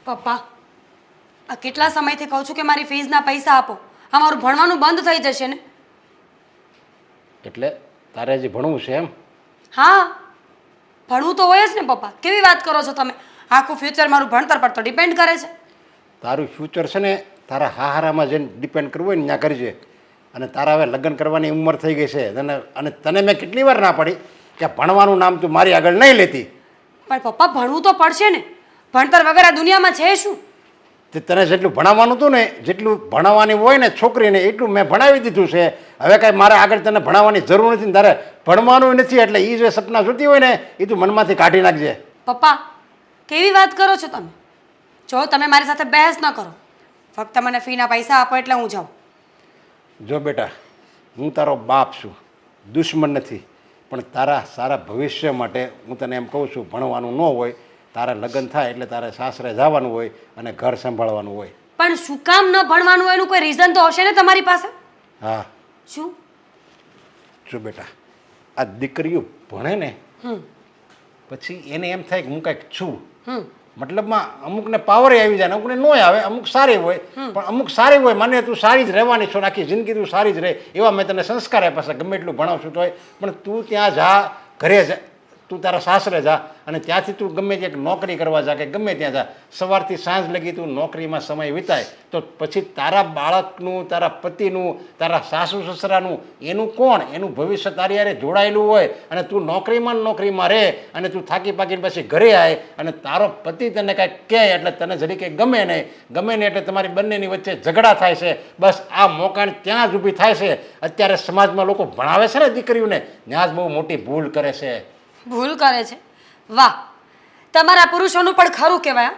પપ્પા, આ કેટલા સમયથી કહું છું કે મારી ફીસના પૈસા આપો. અમારું ભણવાનું બંધ થઈ જશે ને. એટલે તારે હજી ભણવું છે એમ? હા, ભણવું તો હોય જ ને પપ્પા. કેવી વાત કરો છો તમે? આખું ફ્યુચર મારું ભણતર પર તો ડિપેન્ડ કરે છે. તારું ફ્યુચર છે ને તારા હાહારામાં જઈને ડિપેન્ડ કરવું હોય ને ત્યાં કરજે. અને તારા હવે લગ્ન કરવાની ઉંમર થઈ ગઈ છે અને તને મેં કેટલી વાર ના પાડી કે ભણવાનું નામ તું મારી આગળ નહીં લેતી. પણ પપ્પા, ભણવું તો પડશે ને. ભણતર વગર આ દુનિયામાં છે શું? તે તને જેટલું ભણાવવાનું હતું ને, જેટલું ભણાવવાની હોય ને છોકરીને, એટલું મેં ભણાવી દીધું છે. હવે કાંઈ મારે આગળ તને ભણાવવાની જરૂર નથી ને તારે ભણવાનું નથી. એટલે એ જે સપના જોતી હોય ને એ તું મનમાંથી કાઢી નાખજે. પપ્પા, કેવી વાત કરો છો તમે? જો તમે મારી સાથે બહેસ ન કરો. ફક્ત મને ફીના પૈસા આપો એટલે હું જાઉં. જો બેટા, હું તારો બાપ છું, દુશ્મન નથી. પણ તારા સારા ભવિષ્ય માટે હું તને એમ કહું છું, ભણવાનું ન હોય, તારા લગ્ન થાય એટલે તારે સાસરે જવાનું હોય અને ઘર સંભાળવાનું હોય. પણ શું કામ ન ભણવાનું હોય એનું કોઈ રીઝન તો હશે ને તમારી પાસે? હા, શું? જો બેટા, આ દીકરીઓ ભણે ને પછી એને એમ થાય કે હું કંઈક છું. મતલબમાં અમુકને પાવરે આવી જાય, અમુકને ન આવે. અમુક સારી હોય, પણ અમુક સારી હોય મને તું સારી જ રહેવાની છો, આખી જિંદગી તું સારી જ રહે એવા મેં તને સંસ્કાર આપ્યા છે. ગમે એટલું ભણાવશું તોય. પણ તું ત્યાં જા, ઘરે જા, તું તારા સાસરે જા અને ત્યાંથી તું ગમે ત્યાં નોકરી કરવા જા કે ગમે ત્યાં જા, સવારથી સાંજ લગી તું નોકરીમાં સમય વિતાય તો પછી તારા બાળકનું, તારા પતિનું, તારા સાસુ સસરાનું એનું કોણ? એનું ભવિષ્ય તારી યારે જોડાયેલું હોય. અને તું નોકરીમાં રહે અને તું થાકી પાકીને પછી ઘરે આવે અને તારો પતિ તને કાંઈક કહે એટલે તને જરી કંઈ ગમે નહીં એટલે તમારી બંનેની વચ્ચે ઝઘડા થાય છે. બસ આ મોકાણ ત્યાં જ ઊભી થાય છે. અત્યારે સમાજમાં લોકો ભણાવે છે ને દીકરીઓને, ત્યાં જ બહુ મોટી ભૂલ કરે છે. ભૂલ કરે છે? વાહ, તમારા પુરુષોનું પણ ખરું કહેવાય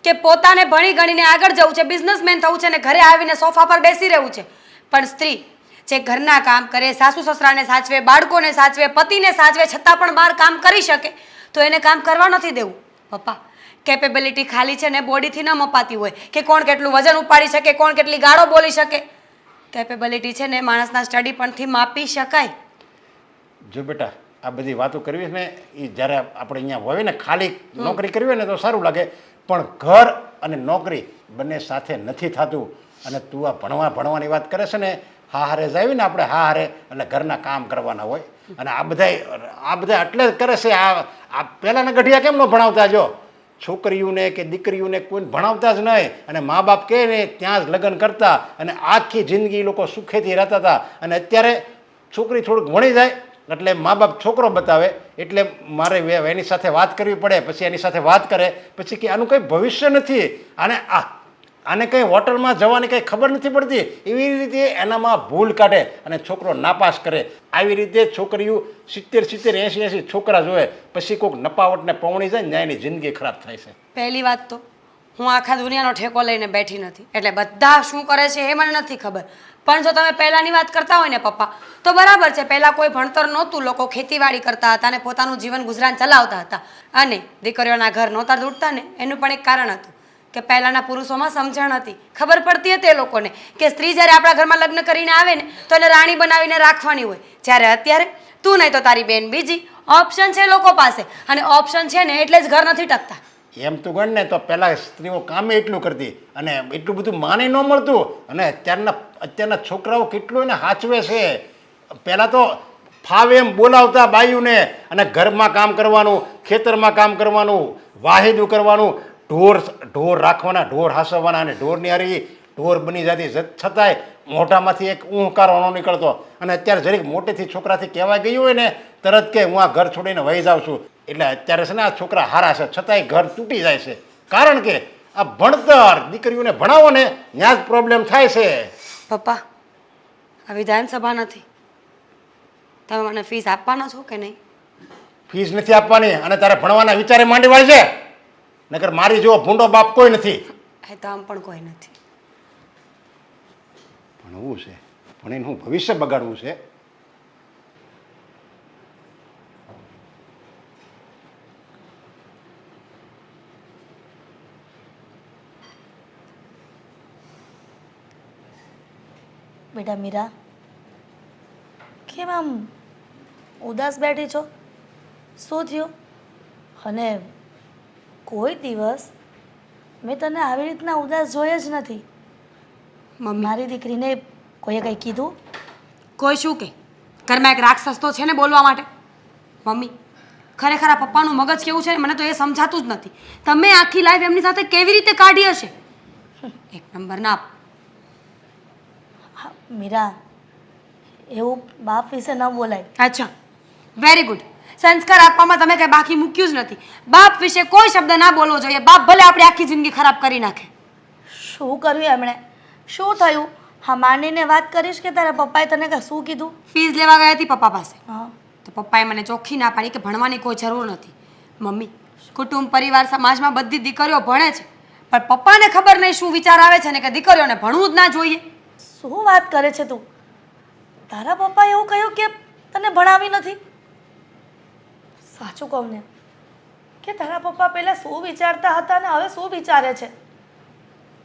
કે પોતાને ભણી ગણીને આગળ જવું છે, બિઝનેસમેન થવું છે ને ઘરે આવીને સોફા પર બેસી રહેવું છે. પણ સ્ત્રી જે ઘરના કામ કરે, સાસુ સસરાને સાચવે, બાળકોને સાચવે, પતિને સાચવે, છતાં પણ બહાર કામ કરી શકે તો એને કામ કરવા નથી દેવું. પપ્પા, કેપેબિલિટી ખાલી છે ને બોડીથી ન મપાતી હોય કે કોણ કેટલું વજન ઉપાડી શકે, કોણ કેટલી ગાળો બોલી શકે. કેપેબિલિટી છે ને માણસના સ્ટડી પણથી માપી શકાય. જો બેટા, આ બધી વાતો કરવી છે ને એ જ્યારે આપણે અહીંયા હોય ને ખાલી નોકરી કરવી હોય ને તો સારું લાગે, પણ ઘર અને નોકરી બંને સાથે નથી થતું. અને તું આ ભણવાની વાત કરે છે ને, હારે જાવી ને આપણે હારે એટલે ઘરના કામ કરવાના હોય. અને આ બધા એટલે જ કરે છે. આ પહેલાંના ગઢિયા કેમ ન ભણાવતા? જો છોકરીઓને કે દીકરીઓને કોઈને ભણાવતા જ નહીં અને મા બાપ કહે ને ત્યાં જ લગ્ન કરતા અને આખી જિંદગી લોકો સુખેથી રહેતા હતા. અને અત્યારે છોકરી થોડુંક ભણી જાય એટલે મા બાપ છોકરો બતાવે એટલે મારે એની સાથે વાત કરવી પડે. પછી એની સાથે વાત કરે પછી કે આનું કંઈ ભવિષ્ય નથી, આને કંઈ હોટલમાં જવાની કંઈ ખબર નથી પડતી, એવી રીતે એનામાં ભૂલ કાઢે અને છોકરો નાપાસ કરે. આવી રીતે છોકરીઓ 70 80 છોકરા જોવે પછી કોઈક નપાવટને પવણી જાય ને એની જિંદગી ખરાબ થાય છે. પહેલી વાત તો હું આખા દુનિયાનો ઠેકો લઈને બેઠી નથી એટલે બધા શું કરે છે એ મને નથી ખબર. પણ જો તમે પહેલાંની વાત કરતા હોય ને પપ્પા તો બરાબર છે. પહેલાં કોઈ ભણતર નહોતું, લોકો ખેતીવાડી કરતા હતા અને પોતાનું જીવન ગુજરાન ચલાવતા હતા અને દીકરીઓના ઘર નહોતા દૂટતા ને એનું પણ એક કારણ હતું કે પહેલાંના પુરુષોમાં સમજણ હતી. ખબર પડતી હતી એ લોકોને કે સ્ત્રી જ્યારે આપણા ઘરમાં લગ્ન કરીને આવે ને તો એને રાણી બનાવીને રાખવાની હોય. જ્યારે અત્યારે તું નહીં તો તારી બેન બીજી, ઓપ્શન છે લોકો પાસે અને ઓપ્શન છે ને એટલે જ ઘર નથી ટકતા. એમ તું ગણ ને તો પહેલાં સ્ત્રીઓ કામે એટલું કરતી અને એટલું બધું માને ન મળતું. અને અત્યારના છોકરાઓ કેટલું એને સાચવે છે. પહેલાં તો ફાવે એમ બોલાવતા બાયુને અને ઘરમાં કામ કરવાનું, ખેતરમાં કામ કરવાનું, વાહિદું કરવાનું, ઢોર રાખવાના, ઢોર હાંસવવાના અને ઢોરની હારી ઢોર બની જતી છતાંય મોઢામાંથી એક ઊંકારો ન નીકળતો. અને અત્યારે જરીક મોટેથી છોકરાથી કહેવાય ગયું હોય ને તરત કે હું આ ઘર છોડીને વહી જાઉં છું. એટલે અત્યારે છે ને આ છોકરા હારા છે છતાંય ઘર તૂટી જાય છે. કારણ કે આ ભણતર, દીકરીઓને ભણાવો ને ત્યાં જ પ્રોબ્લેમ થાય છે. પપ્પા, આ વિધાનસભા નથી, તમે મને ફીસ આપવાના છો કે નહીં? ફીસ નથી આપવાની અને તારે ભણવાના વિચારે માંડી વાળી છે. નકર મારી જેવો ભૂંડો બાપ કોઈ નથી. એ તો આમ પણ કોઈ નથી. ભણવું છે, ભણીને હું ભવિષ્ય બગાડવું છે. બેટા મીરા, કેમ આમ ઉદાસ બેઠી છો? શું થયું? અને કોઈ દિવસ મેં તને આવી રીતના ઉદાસ જોઈ જ નથી. મમ્મી મારી દીકરીને કોઈએ કંઈ કીધું? કોઈ શું કે ઘરમાં એક રાક્ષસ તો છે ને બોલવા માટે. મમ્મી ખરેખર આ પપ્પાનું મગજ કેવું છે ને મને તો એ સમજાતું જ નથી. તમે આખી લાઈફ એમની સાથે કેવી રીતે કાઢી હશે? એક નંબરના હા, મીરા, એવું બાપ વિશે ન બોલાય. અચ્છા વેરી ગુડ. સંસ્કાર આપવામાં તમે કંઈ બાકી મૂક્યું જ નથી. બાપ વિશે કોઈ શબ્દ ના બોલવો જોઈએ. બાપ ભલે આપણી આખી જિંદગી ખરાબ કરી નાખે. શું કર્યું એમણે? શું થયું? હા, માંડીને વાત કરીશ કે તારા પપ્પાએ તને શું કીધું? ફીસ લેવા ગઈ હતી પપ્પા પાસે હા, તો પપ્પાએ મને ચોખ્ખી ના પાડી કે ભણવાની કોઈ જરૂર નથી. મમ્મી કુટુંબ પરિવાર સમાજમાં બધી દીકરીઓ ભણે છે પણ પપ્પાને ખબર નહીં શું વિચાર આવે છે ને કે દીકરીઓને ભણવું જ ના જોઈએ. શું વાત કરે છે તું? તારા પપ્પાએ એવું કહ્યું કે તને ભણાવી નથી? સાચું કહું ને કે તારા પપ્પા પહેલાં શું વિચારતા હતા ને હવે શું વિચારે છે?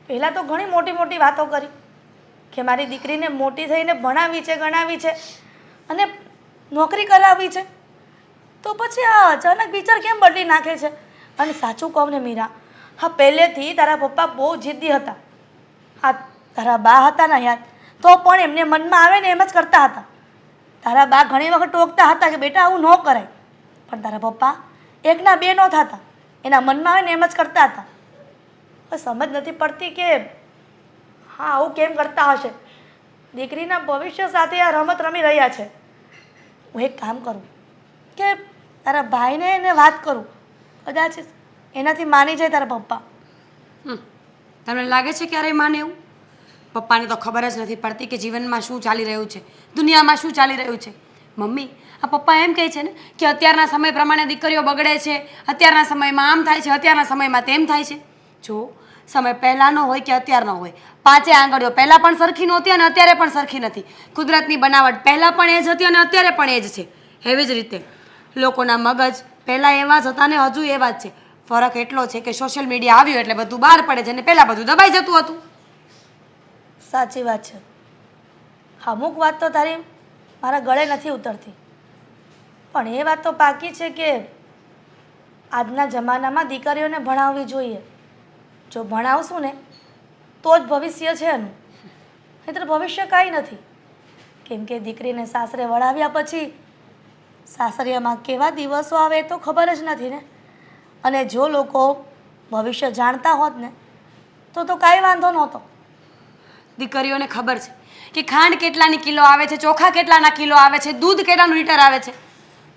પહેલાં તો ઘણી મોટી મોટી વાતો કરી કે મારી દીકરીને મોટી થઈને ભણાવી છે, ગણાવી છે અને નોકરી કરાવી છે. તો પછી આ અચાનક વિચાર કેમ બદલી નાખે છે? અને સાચું કહું ને મીરા, હા પહેલેથી તારા પપ્પા બહુ જિદ્દી હતા. હા, તારા બા હતા ને યાદ, તો પણ એમને મનમાં આવે ને એમ જ કરતા હતા. તારા બા ઘણી વખત ટોકતા હતા કે બેટા આવું ન કરાય, પણ તારા પપ્પા એકના બે ન થતા, એના મનમાં આવે ને એમ જ કરતા હતા. હવે સમજ નથી પડતી કે હા આવું કેમ કરતા હશે. દીકરીના ભવિષ્ય સાથે આ રમત રમી રહ્યા છે. હું એક કામ કરું કે તારા ભાઈને એને વાત કરું, કદાચ એનાથી માની જાય તારા પપ્પા. તમને લાગે છે ક્યારેય માને એવું? પપ્પાને તો ખબર જ નથી પડતી કે જીવનમાં શું ચાલી રહ્યું છે, દુનિયામાં શું ચાલી રહ્યું છે. મમ્મી આ પપ્પા એમ કહે છે ને કે અત્યારના સમય પ્રમાણે દીકરીઓ બગડે છે, અત્યારના સમયમાં આમ થાય છે, અત્યારના સમયમાં તેમ થાય છે. જો સમય પહેલાંનો હોય કે અત્યારનો હોય, પાંચે આંગળીઓ પહેલાં પણ સરખી નહોતી અને અત્યારે પણ સરખી નથી. કુદરતની બનાવટ પહેલાં પણ એ જ હતી અને અત્યારે પણ એ જ છે. એવી જ રીતે લોકોના મગજ પહેલાં એવા જ હતા ને હજુ એવા જ છે. ફરક એટલો છે કે સોશિયલ મીડિયા આવ્યું એટલે બધું બહાર પડે છે અને પહેલાં બધું દબાઈ જતું હતું. સાચી વાત છે. અમુક વાત તો તારી મારા ગળે નથી ઉતરતી, પણ એ વાત તો પાકી છે કે આજના જમાનામાં દીકરીઓને ભણાવવી જોઈએ. જો ભણાવશું ને તો જ ભવિષ્ય છે એનું, નહીંતર ભવિષ્ય કાંઈ નથી. કેમ કે દીકરીને સાસરે વળાવ્યા પછી સાસરિયામાં કેવા દિવસો આવે એ તો ખબર જ નથી ને. અને જો લોકો ભવિષ્ય જાણતા હોત ને તો કાંઈ વાંધો નહોતો. દીકરીઓને ખબર છે કે ખાંડ કેટલાની કિલો આવે છે, ચોખા કેટલાના કિલો આવે છે, દૂધ કેટલાનું લીટર આવે છે,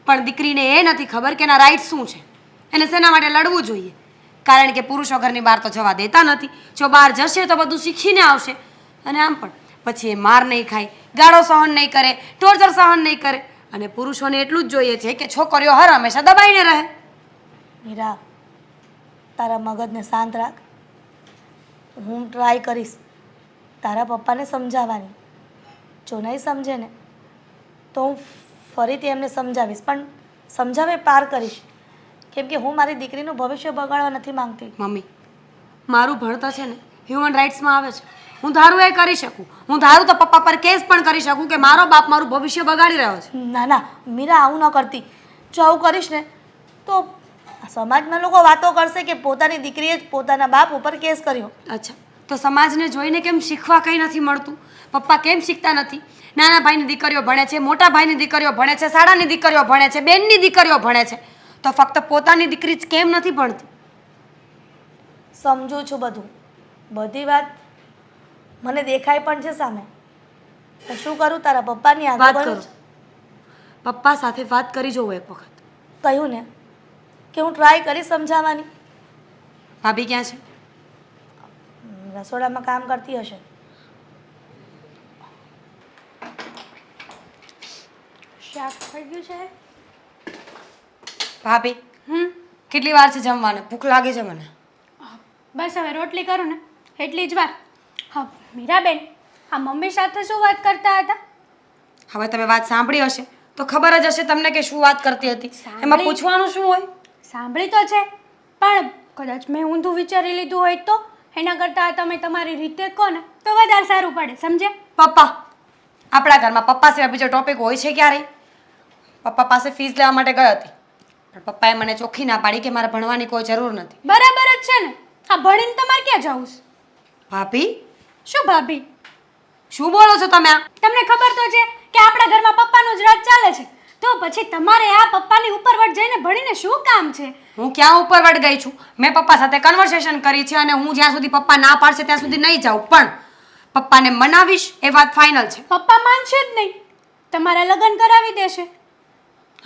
પણ દીકરીને એ નથી ખબર કે એના રાઈટ શું છે, એને શેના માટે લડવું જોઈએ. કારણ કે પુરુષો ઘરની બહાર તો જવા દેતા નથી. જો બહાર જશે તો બધું શીખીને આવશે અને આમ પણ પછી એ માર નહીં ખાય, ગાળો સહન નહીં કરે, ટોર્ચર સહન નહીં કરે. અને પુરુષોને એટલું જ જોઈએ છે કે છોકરીઓ હર હંમેશા દબાઈને રહે. મીરા, તારા મગજને શાંત રાખ. હું ટ્રાય કરીશ તારા પપ્પાને સમજાવવાની. જો નહીં સમજે ને તો હું ફરીથી એમને સમજાવીશ, પણ સમજાવે પાર કરીશ. કેમ કે હું મારી દીકરીનું ભવિષ્ય બગાડવા નથી માંગતી. મમ્મી મારું ભણતર છે ને હ્યુમન રાઇટ્સમાં આવે છે. હું ધારું એ કરી શકું. હું ધારું તો પપ્પા પર કેસ પણ કરી શકું કે મારો બાપ મારું ભવિષ્ય બગાડી રહ્યો છે. ના ના મીરા, આવું ન કરતી. જો આવું કરીશ ને તો સમાજમાં લોકો વાતો કરશે કે પોતાની દીકરીએ જ પોતાના બાપ ઉપર કેસ કર્યો. અચ્છા તો સમાજને જોઈને કેમ શીખવા કંઈ નથી મળતું? પપ્પા કેમ શીખતા નથી? નાના ભાઈની દીકરીઓ ભણે છે, મોટા ભાઈની દીકરીઓ ભણે છે, શાળાની દીકરીઓ ભણે છે, બેનની દીકરીઓ ભણે છે, તો ફક્ત પોતાની દીકરી જ કેમ નથી ભણતી? સમજું છું બધું, બધી વાત મને દેખાય પણ છે સામે. તો શું કરું? તારા પપ્પાની વાત આગળ કરો. બનવું છે. પપ્પા સાથે વાત કરી જોવો એક વખત. કહ્યું ને કે હું ટ્રાય કરી સમજાવવાની. ભાભી ક્યાં છે? રસોડામાં કામ કરતી હશે. શાક થઈ ગયું છે? ભાભી કેટલી વાર છે જમવાને? ભૂખ લાગી છે મને. બસ હવે રોટલી કરું ને એટલી જ વાર. હા મીરાબેન, આ મમ્મી સાથે શું વાત કરતા હતા? હવે તમે વાત સાંભળી હશે તો ખબર જ હશે તમને કે શું વાત કરતી હતી. એમાં પૂછવાનું શું હોય? સાંભળી તો છે, પણ કદાચ મેં ઊંધું વિચારી લીધું હોય તો એના કરતાં તમે તમારી રીતે કહો ને તો વધારે સારું પડે, સમજે? પપ્પા, આપણા ઘરમાં પપ્પા સિવાય બીજો ટોપિક હોય છે ક્યારેય? પપ્પા પાસે ફીસ લેવા માટે ગઈ હતી પણ પપ્પાએ મને ચોખ્ખી ના પાડી કે મારે ભણવાની કોઈ જરૂર નથી. બરાબર જ છે ને. હા ભણીને તમારે ક્યાં જવું છે? ભાભી શું ભાભી? શું બોલો છો તમે આ? તમને ખબર તો છે કે આપણા ઘરમાં પપ્પાનું જ રાજ ચાલે છે, તો પછી તમારે આ પપ્પાની ઉપરવટ જઈને ભણીને શું કામ છે? હું ક્યાં ઉપરવટ ગઈ છું? મેં પપ્પા સાથે કન્વર્સેશન કરી છે અને હું જ્યાં સુધી પપ્પા ના પાડશે ત્યાં સુધી નહીં જાઉં, પણ પપ્પાને મનાવીશ એ વાત ફાઇનલ છે. પપ્પા માનશે જ નહીં, તમારા લગ્ન કરાવી દેશે.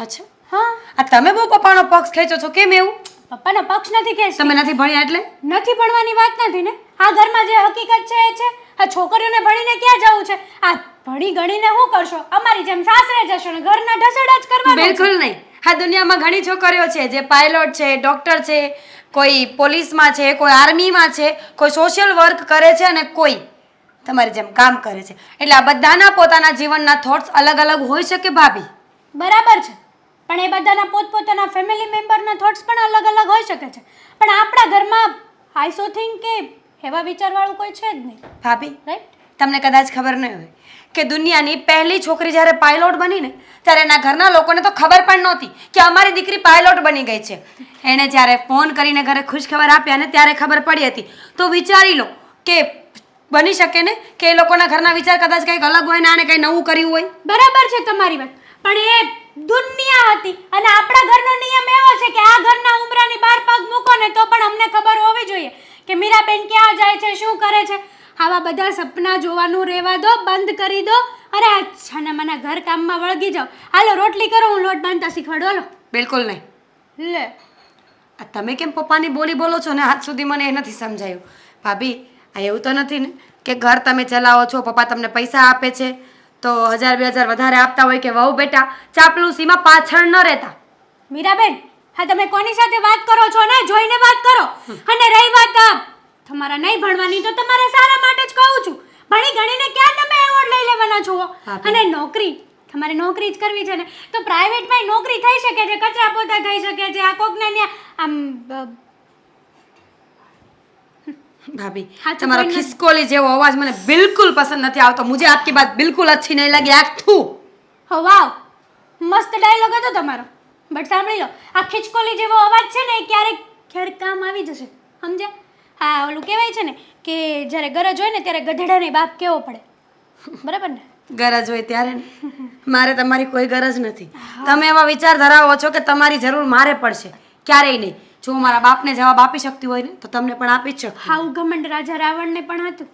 અચ્છા, હા, આ તમે બહુ પપ્પાનો પક્ષ ખેંચો છો, કેમ એવું? પપ્પાનો પક્ષ નથી ખેંચતી. તમે નથી ભણ્યા એટલે? નથી ભણવાની વાત નથી ને, આ ઘરમાં જે હકીકત છે એ છે. આ છોકરીઓને ભણીને ક્યાં જવું છે? આ ભણી ગણીને શું કરશો? અમારી જેમ સાસરે જશો ને ઘરના ઢસડા જ કરવાના છે. બિલકુલ નહીં. આ દુનિયામાં ઘણી છોકરીઓ છે જે પાયલોટ છે, ડોક્ટર છે, કોઈ પોલીસમાં છે, કોઈ આર્મીમાં છે, કોઈ સોશિયલ વર્ક કરે છે અને કોઈ તમારી જેમ કામ કરે છે. એટલે આ બધાના પોતાના જીવનના થોટ્સ અલગ અલગ હોઈ શકે ભાભી. બરાબર છે, પણ એ બધાના પોતપોતાના ફેમિલી મેમ્બરના થોટ્સ પણ અલગ અલગ હોઈ શકે છે. પણ આપણા ઘરમાં આઈ સો થિંક કે એવા વિચારવાળું કોઈ છે જ નહીં. ભાભી, રાઈટ? તમને કદાચ ખબર નહીં હોય કે દુનિયાની પહેલી છોકરી જ્યારે પાયલોટ બની ને ત્યારે એના ઘરના લોકોને તો ખબર પણ નહોતી કે અમારી દીકરી પાયલોટ બની ગઈ છે. એણે જ્યારે ફોન કરીને ઘરે ખુશખબર આપ્યા ને ત્યારે ખબર પડી હતી. તો વિચારી લો કે બની શકે ને કે એ લોકોના ઘરના વિચાર કદાચ કંઈક અલગ હોય ને આને કંઈ નવું કર્યું હોય. બરાબર છે તમારી વાત, પણ એ દુનિયા હતી અને આપણા ઘરનો નિયમ એવો છે કે આ ઘરના ઉંબરાની બહાર પગ મૂકો ને તો પણ અમને ખબર હોવી જોઈએ કે મીરાબેન ક્યાં જાય છે, શું કરે છે. આવા બધા સપના જોવાનું રહેવા દો, બંધ કરી દો. અરે આ છાનામાના ઘર કામમાં વળગી જાઓ. હાલો રોટલી કરો, હું લોટ બાંધતા શીખવાડો. હાલો. બિલકુલ નહીં. લે, આ તમે કેમ પપ્પાની બોલી બોલો છો ને આજ સુધી મને એ નથી સમજાયું. ભાભી, આ એવું તો નથી ને કે ઘર તમે ચલાવો છો, પપ્પા તમને પૈસા આપે છે તો 1000-2000 વધારે આપતા હોય કે વહુ બેટા ચાપલુસીમાં પાછળ ન રહેતા. મીરાબેન, હા તમે કોની સાથે વાત કરો છો ને જોઈને વાત કરો. અને રહી વાત તમારા નહીં ભણવાની, તો તમારે સારા માટે જ કહું છું. ભણી ગણીને ક્યાં તમે એવોર્ડ લઈ લેવાના છો? અને નોકરી, તમારે નોકરી જ કરવી છે ને તો પ્રાઇવેટમાં નોકરી થઈ શકે છે, કચરા પોતા થઈ શકે છે. આ કોકને આમ ભાભી, હા, તો તમારો કોઈ નથી. ખિસકોલી જેવો અવાજ મને બિલકુલ પસંદ નથી આવતો. મુझे आपकी बात बिल्कुल अच्छी नहीं लगी. આખું હો વાવ, મસ્ત ડાયલોગ હતો તમારો. બટ સાંભળી લો, આ ખિચકોલી જેવો અવાજ છે ને એ ક્યારેક કામ આવી જશે, સમજ્યા? હા, ઓલું કહેવાય છે ને કે જ્યારે ગરજ હોય ને ત્યારે ગધેડાને બાપ કેવો પડે. બરાબર ને? ગરજ હોય ત્યારે ને. મારે તમારી કોઈ ગરજ નથી. તમે એવા વિચાર ધરાવો છો કે તમારી જરૂર મારે પડશે. ક્યારેય નહીં. જો હું મારા બાપને જવાબ આપી શકતી હોય ને તો તમને પણ આપી જ શકતી. હાવ ઘમંડ રાજા રાવણને પણ હતું,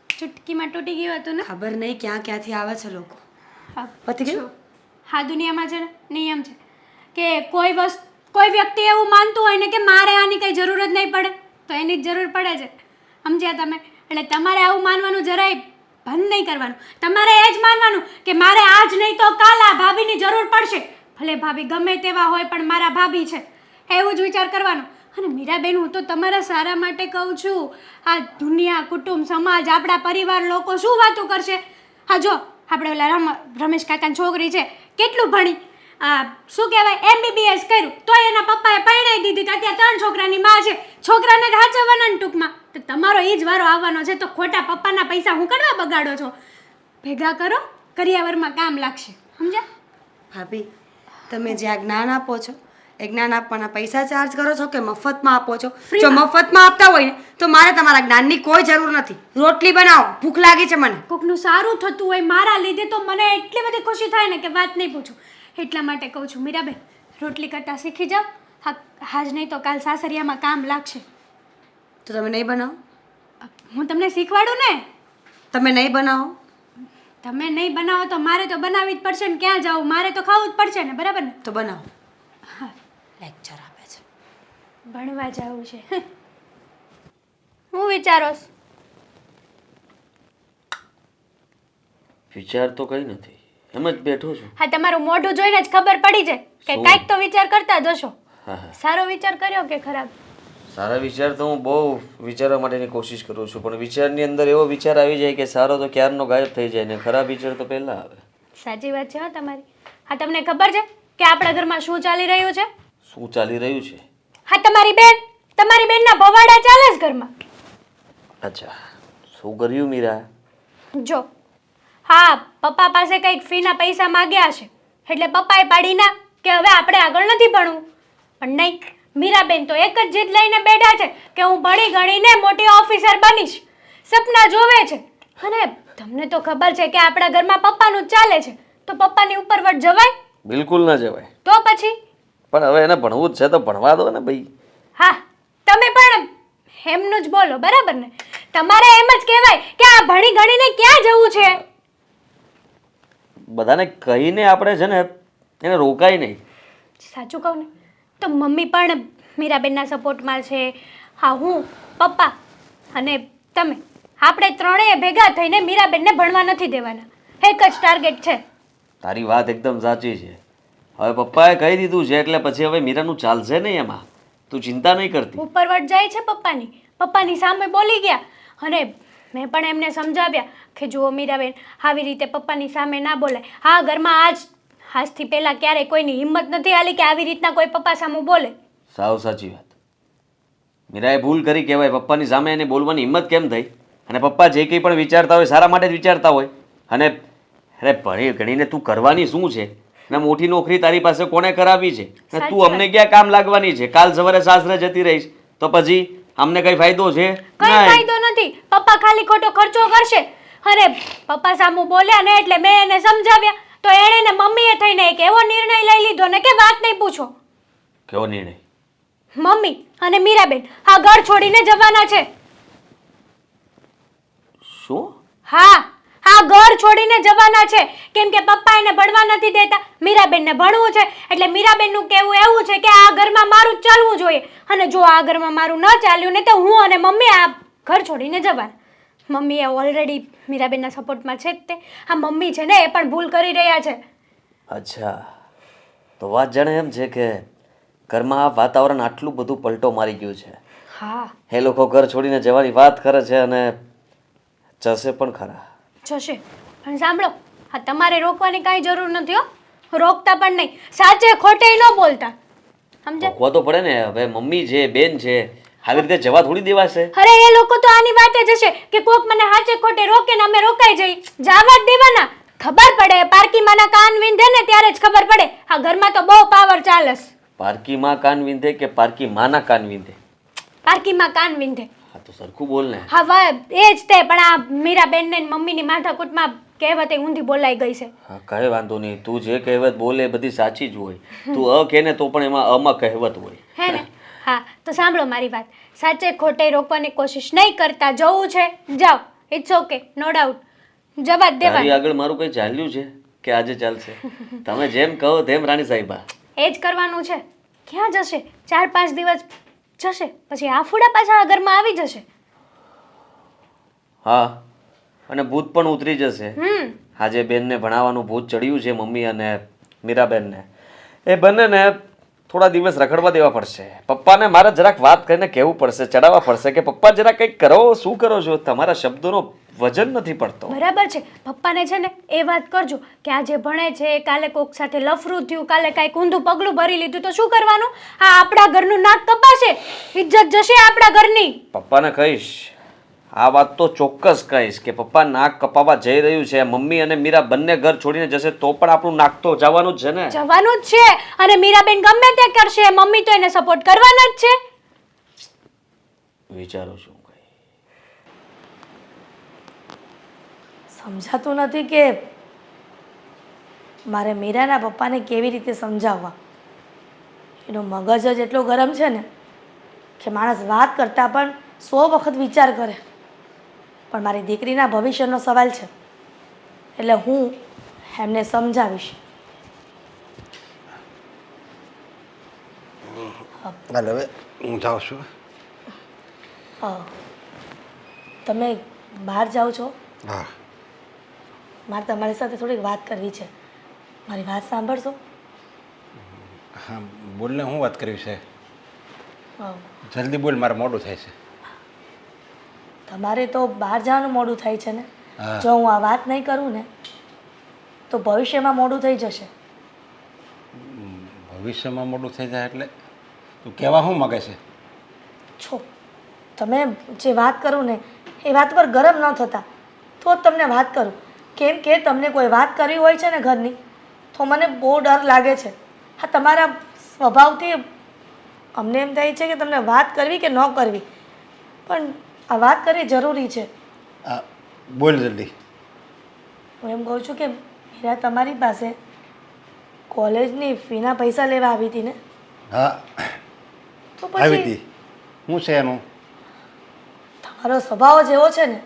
ચુટકીમાં તૂટી ગયું હતું ને. ખબર નહીં ક્યાંથી આવે છે લોકો. હા, પતી ગયું? હા, દુનિયામાં છે ને નિયમ છે કે કોઈ વ્યક્તિ એવું માનતું હોય ને કે મારે આની કંઈ જરૂર જ નહીં પડે તો એની જ જરૂર પડે છે. સમજ્યા તમે? એટલે તમારે આવું માનવાનું જરાય બંધ નહીં કરવાનું. તમારે એ જ માનવાનું કે મારે આજ નહીં તો કાલ આ ભાભીની જરૂર પડશે. ભલે ભાભી ગમે તેવા હોય પણ મારા ભાભી છે, એવું જ વિચાર કરવાનો. અને મીરાબેન, હું તો તમારા સારા માટે કહું છું. આ દુનિયા, કુટુંબ, સમાજ, આપણા પરિવાર લોકો શું વાતો કરશે? હા જો, આપણે ઓલા રમેશ કાકાની છોકરી છે, કેટલું ભણી, શું કહેવાય, MBBS કર્યું, તોય એના પપ્પાએ પરણાવી દીધી. તો અત્યારે 3 છોકરાની માં છે. છોકરાને જ હાચવવાના ને ટૂંકમાં. તો તમારો એ જ વારો આવવાનો છે. તો ખોટા પપ્પાના પૈસા હું કરવા બગાડો છો? ભેગા કરો, કરિયાવરમાં કામ લાગશે. સમજ્યા? ભાભી, તમે જે આ જ્ઞાન આપો છો એ જ્ઞાન આપવાના પૈસા ચાર્જ કરો છો કે મફતમાં આપો છો? જો મફતમાં આપતા હોય ને તો મારે તમારા જ્ઞાનની કોઈ જરૂર નથી. રોટલી બનાવો, ભૂખ લાગી છે મને. કોકનું સારું થતું હોય મારા લીધે તો મને એટલી બધી ખુશી થાય ને કે વાત નહીં પૂછું. એટલા માટે કહું છું મીરાબેન, રોટલી કરતા શીખી જાઓ. હાજ નહીં તો કાલ સાસરિયામાં કામ લાગશે. તો તમે નહીં બનાવો? હું તમને શીખવાડું ને. તમે નહીં બનાવો? તમે નહીં બનાવો તો મારે તો બનાવવી જ પડશે ને. ક્યાં જાઉં? મારે તો ખાવું જ પડશે ને. બરાબર ને? તો બનાવો. હા, લેક્ચર આપે છે. ભણવા જવું છે. હું વિચારોસ? વિચાર તો કંઈ નથી, એમ જ બેઠો છું. હા, તમારું મોઢું જોઈને જ ખબર પડી જાય કે શું? કાંઈક તો વિચાર કરતા જશો. હા હા, સારો વિચાર કર્યો કે ખરાબ? સારા વિચાર તો હું બહુ વિચારવા માટેની કોશિશ કરું છું, પણ વિચારની અંદર એવો વિચાર આવી જાય કે સારો તો ક્યારનો ગાયબ થઈ જાય ને ખરાબ વિચાર તો પહેલા આવે. સાચી વાત છે હો તમારી. હા, તમને ખબર છે કે આપણા ઘરમાં શું ચાલી રહ્યું છે? શું ચાલી રહ્યું છે? હા, તમારી બેનના ભવાડા ચાલે છે ઘરમાં. અચ્છા, શું કર્યું મીરા? જો, હા, પપ્પા પાસે કંઈક ફીના પૈસા માગ્યા છે એટલે પપ્પાએ પાડી ના કે હવે આપણે આગળ નથી ભણવું. પણ નહીં, મીરાબેન તો એક જ જીદ લઈને બેઠા છે કે હું ભણી ગણીને મોટી ઓફિસર બનીશ, સપના જોવે છે. અને તમને તો ખબર છે કે આપણા ઘરમાં પપ્પાનું જ ચાલે છે, તો પપ્પાની ઉપરવટ જવાય? બિલકુલ ના જવાય. તો પછી પણ હવે એને ભણવું જ છે તો ભણવા દો ને ભાઈ. હા, તમે પણ એમનું જ બોલો, બરાબર ને? તમારે એમ જ કહેવાય કે આ ભણી ગણીને ક્યાં જવું છે. બધાને કહીને આપણે છે ને એને રોકાય નહીં. સાચું કહું ને તો મમ્મી પણ મીરાબેનના સપોર્ટમાં છે. હા, હું, પપ્પા અને તમે, આપણે ત્રણેય ભેગા થઈને મીરાબેનને ભણવા નથી દેવાના. એક જ ટાર્ગેટ છે. તારી વાત એકદમ સાચી છે. હવે પપ્પાએ કહી દીધું છે એટલે પછી હવે મીરાનું ચાલશે નહીં એમાં. તું ચિંતા નહીં કરતી. ઉપરવટ જાય છે પપ્પાની સામે બોલી ગયા. અને મેં પણ એમને સમજાવ્યા કે જુઓ મીરાબેન, આવી રીતે પપ્પાની સામે ના બોલાય. હા, ઘરમાં આજથી પહેલાં ક્યારેય કોઈની હિંમત નથી હાલી કે આવી રીતના કોઈ પપ્પા સામે બોલે. સાવ સાચી વાત. મીરાએ ભૂલ કરી કહેવાય. પપ્પાની સામે એને બોલવાની હિંમત કેમ થઈ? અને પપ્પા જે કંઈ પણ વિચારતા હોય સારા માટે જ વિચારતા હોય. અને અરે ભણી ગણીને તું કરવાની શું છે? ને મોટી નોકરી તારી પાસે કોણે કરાવી છે? ને સાચી તું અમને ક્યાં કામ લાગવાની છે? કાલ સવારે સાસરે જતી રહીશ તો પછી અમને કઈ ફાયદો છે? કઈ નહીં. ફાયદો નથી. પપ્પા ખાલી ખોટો ખર્ચો કરશે. અને પપ્પા સામું બોલ્યા ને એટલે મેં એને સમજાવ્યા તો એણે ને મમ્મીએ થઈને એક એવો નિર્ણય લઈ લીધો ને કે વાત નહીં પૂછો. કેવો નિર્ણય? મમ્મી અને મીરાબેન આ ઘર છોડીને જવાના છે. શું? હા, આ ઘર છોડીને જવાના છે. કેમ કે પપ્પા એને ભણવા નથી દેતા, મીરાબેનને ભણવું છે. એટલે મીરાબેનનું કહેવું એવું છે કે આ ઘરમાં મારું જ ચાલવું જોઈએ. અને જો આ ઘરમાં મારું ન ચાલ્યું ને તો હું અને મમ્મી આ ઘર છોડીને જવાના. મમ્મી એ ઓલરેડી મીરાબેનના સપોર્ટમાં છે જ તે. આ મમ્મી છે ને એ પણ ભૂલ કરી રહ્યા છે. અચ્છા, તો વાત જાણે એમ છે કે ઘરમાં આ વાતાવરણ આટલું બધું પલટો મારી ગયું છે. હા, એ લોકો ઘર છોડીને જવાની વાત કરે છે અને જશે પણ ખરા. જશે. પણ સાંભળો, આ તમારે રોકવાની કાંઈ જરૂર નથી હો. રોકતા પણ નહીં, સાચે ખોટે ન બોલતા, સમજે? રોકવા તો પડે ને. હવે મમ્મી છે, બેન છે, આવી રીતે જવા થોડી દેવાશે. અરે એ લોકો તો આની વાતે જ હશે કે કોક મને હાચે ખોટે રોકે ને અમે રોકાઈ જઈ. જવા જ દેવાના. ખબર પડે, પારકીમાંના કાન વિંધે ને ત્યારે જ ખબર પડે. આ ઘરમાં તો બહુ પાવર ચાલસ. પારકીમાં કાન વિંધે કે પારકી માના કાન વિંધે? પારકીમાં કાન વિંધે. હા તો સરખું બોલ ને. હા વાહ, એ જ તે. પણ આ મીરાબેન ને મમ્મીની માથાકૂટમાં કહેવત એ ઊંધી બોલાઈ ગઈ છે. હા, કાંઈ વાંધો નહીં. તું જે કહેવત બોલે એ બધી સાચી જ હોય. તું અ કહે ને તો પણ એમાં અમાં કહેવત હોય. હે ને? હા, તો સાંભળો મારી વાત. સાચે ખોટે રોકવાની કોશિશ નહીં કરતા. જવું છે જાઓ, ઇટ્સ ઓકે, નો ડાઉટ. જવા જ તારી દેવાનું. આગળ મારું કઈ ચાલ્યું છે કે આજે ચાલશે? તમે જેમ કહો તેમ રાણી સાહેબા. એ જ કરવાનું છે. ક્યાં જશે? 4-5 દિવસ જશે પછી આફુડા પાછા આ ઘરમાં આવી જશે. હા, અને ભૂત પણ ઉતરી જશે. હમ આજે બેનને ભણાવવાનું ભૂત ચડ્યું છે મમ્મી અને મીરાબેનને. એ બંનેને થોડા દિવસ રખડવા દેવા પડશે. પપ્પાને મારે જરાક વાત કરીને કહેવું પડશે, ચડાવવા પડશે કે પપ્પા જરા કંઈક કરો. શું કરો છો? તમારા શબ્દોનો વજન નથી પડતો. બરાબર છે. પપ્પાને છે ને એ વાત કરજો કે આજે ભણે છે, કાલે કોક સાથે લફરું થયું, કાલે કાંઈક ઊંધું પગલું ભરી લીધું તો શું કરવાનું? આ આપણા ઘરનું નાક કપાશે, ઇજ્જત જશે આપણા ઘરની. પપ્પાને કહીશ, આ વાત તો ચોક્કસ કહીશ કે પપ્પા નાક કપાવવા જઈ રહ્યું છે. મમ્મી અને મીરા બંને ઘર છોડીને જશે તો પણ આપણું નાક તો જવાનું જ છે ને. જવાનું જ છે. અને મીરાબેન ગમે તે કરશે, મમ્મી તો એને સપોર્ટ કરવાના જ છે. વિચારું છું કઈ. સમજાતું નથી કે મારે મીરાના પપ્પાને કેવી રીતે સમજાવવા. એનો મગજ જ એટલો ગરમ છે ને કે માણસ વાત કરતાં પણ 100 વખત વિચાર કરે. પણ મારી દીકરીના ભવિષ્યનો સવાલ છે એટલે હું એમને સમજાવીશ. હાલ હવે હું જાઉં છું. તમે બહાર જાઓ છો? હા. મારે તમારી સાથે થોડીક વાત કરવી છે. મારી વાત સાંભળશો? હા બોલને, હું વાત કરવી છે? અ, જલ્દી બોલ, મારે મોડું થાય છે. તમારે તો બહાર જવાનું મોડું થાય છે ને. હા. જો હું આ વાત નહીં કરું ને તો ભવિષ્યમાં મોડું થઈ જશે. ભવિષ્યમાં મોડું થઈ જાય એટલે તું કહેવા શું માગે છે? છો તમે જે વાત કરું ને એ વાત પર ગરમ ન થતા તો જ તમને વાત કરું. કેમ કે તમને કોઈ વાત કરવી હોય છે ને ઘરની તો મને બહુ ડર લાગે છે. હા, તમારા સ્વભાવથી અમને એમ થાય છે કે તમને વાત કરવી કે ન કરવી, પણ આ વાત કરવી જરૂરી છે. આ બોલ જલ્દી. હું એમ કહું છું કે મીરા તમારી પાસે કોલેજની ફીના પૈસા લેવા આવી હતી ને? હા તો આવી પછી હતી. શું છે એનું? તમારો સ્વભાવ જ એવો છે ને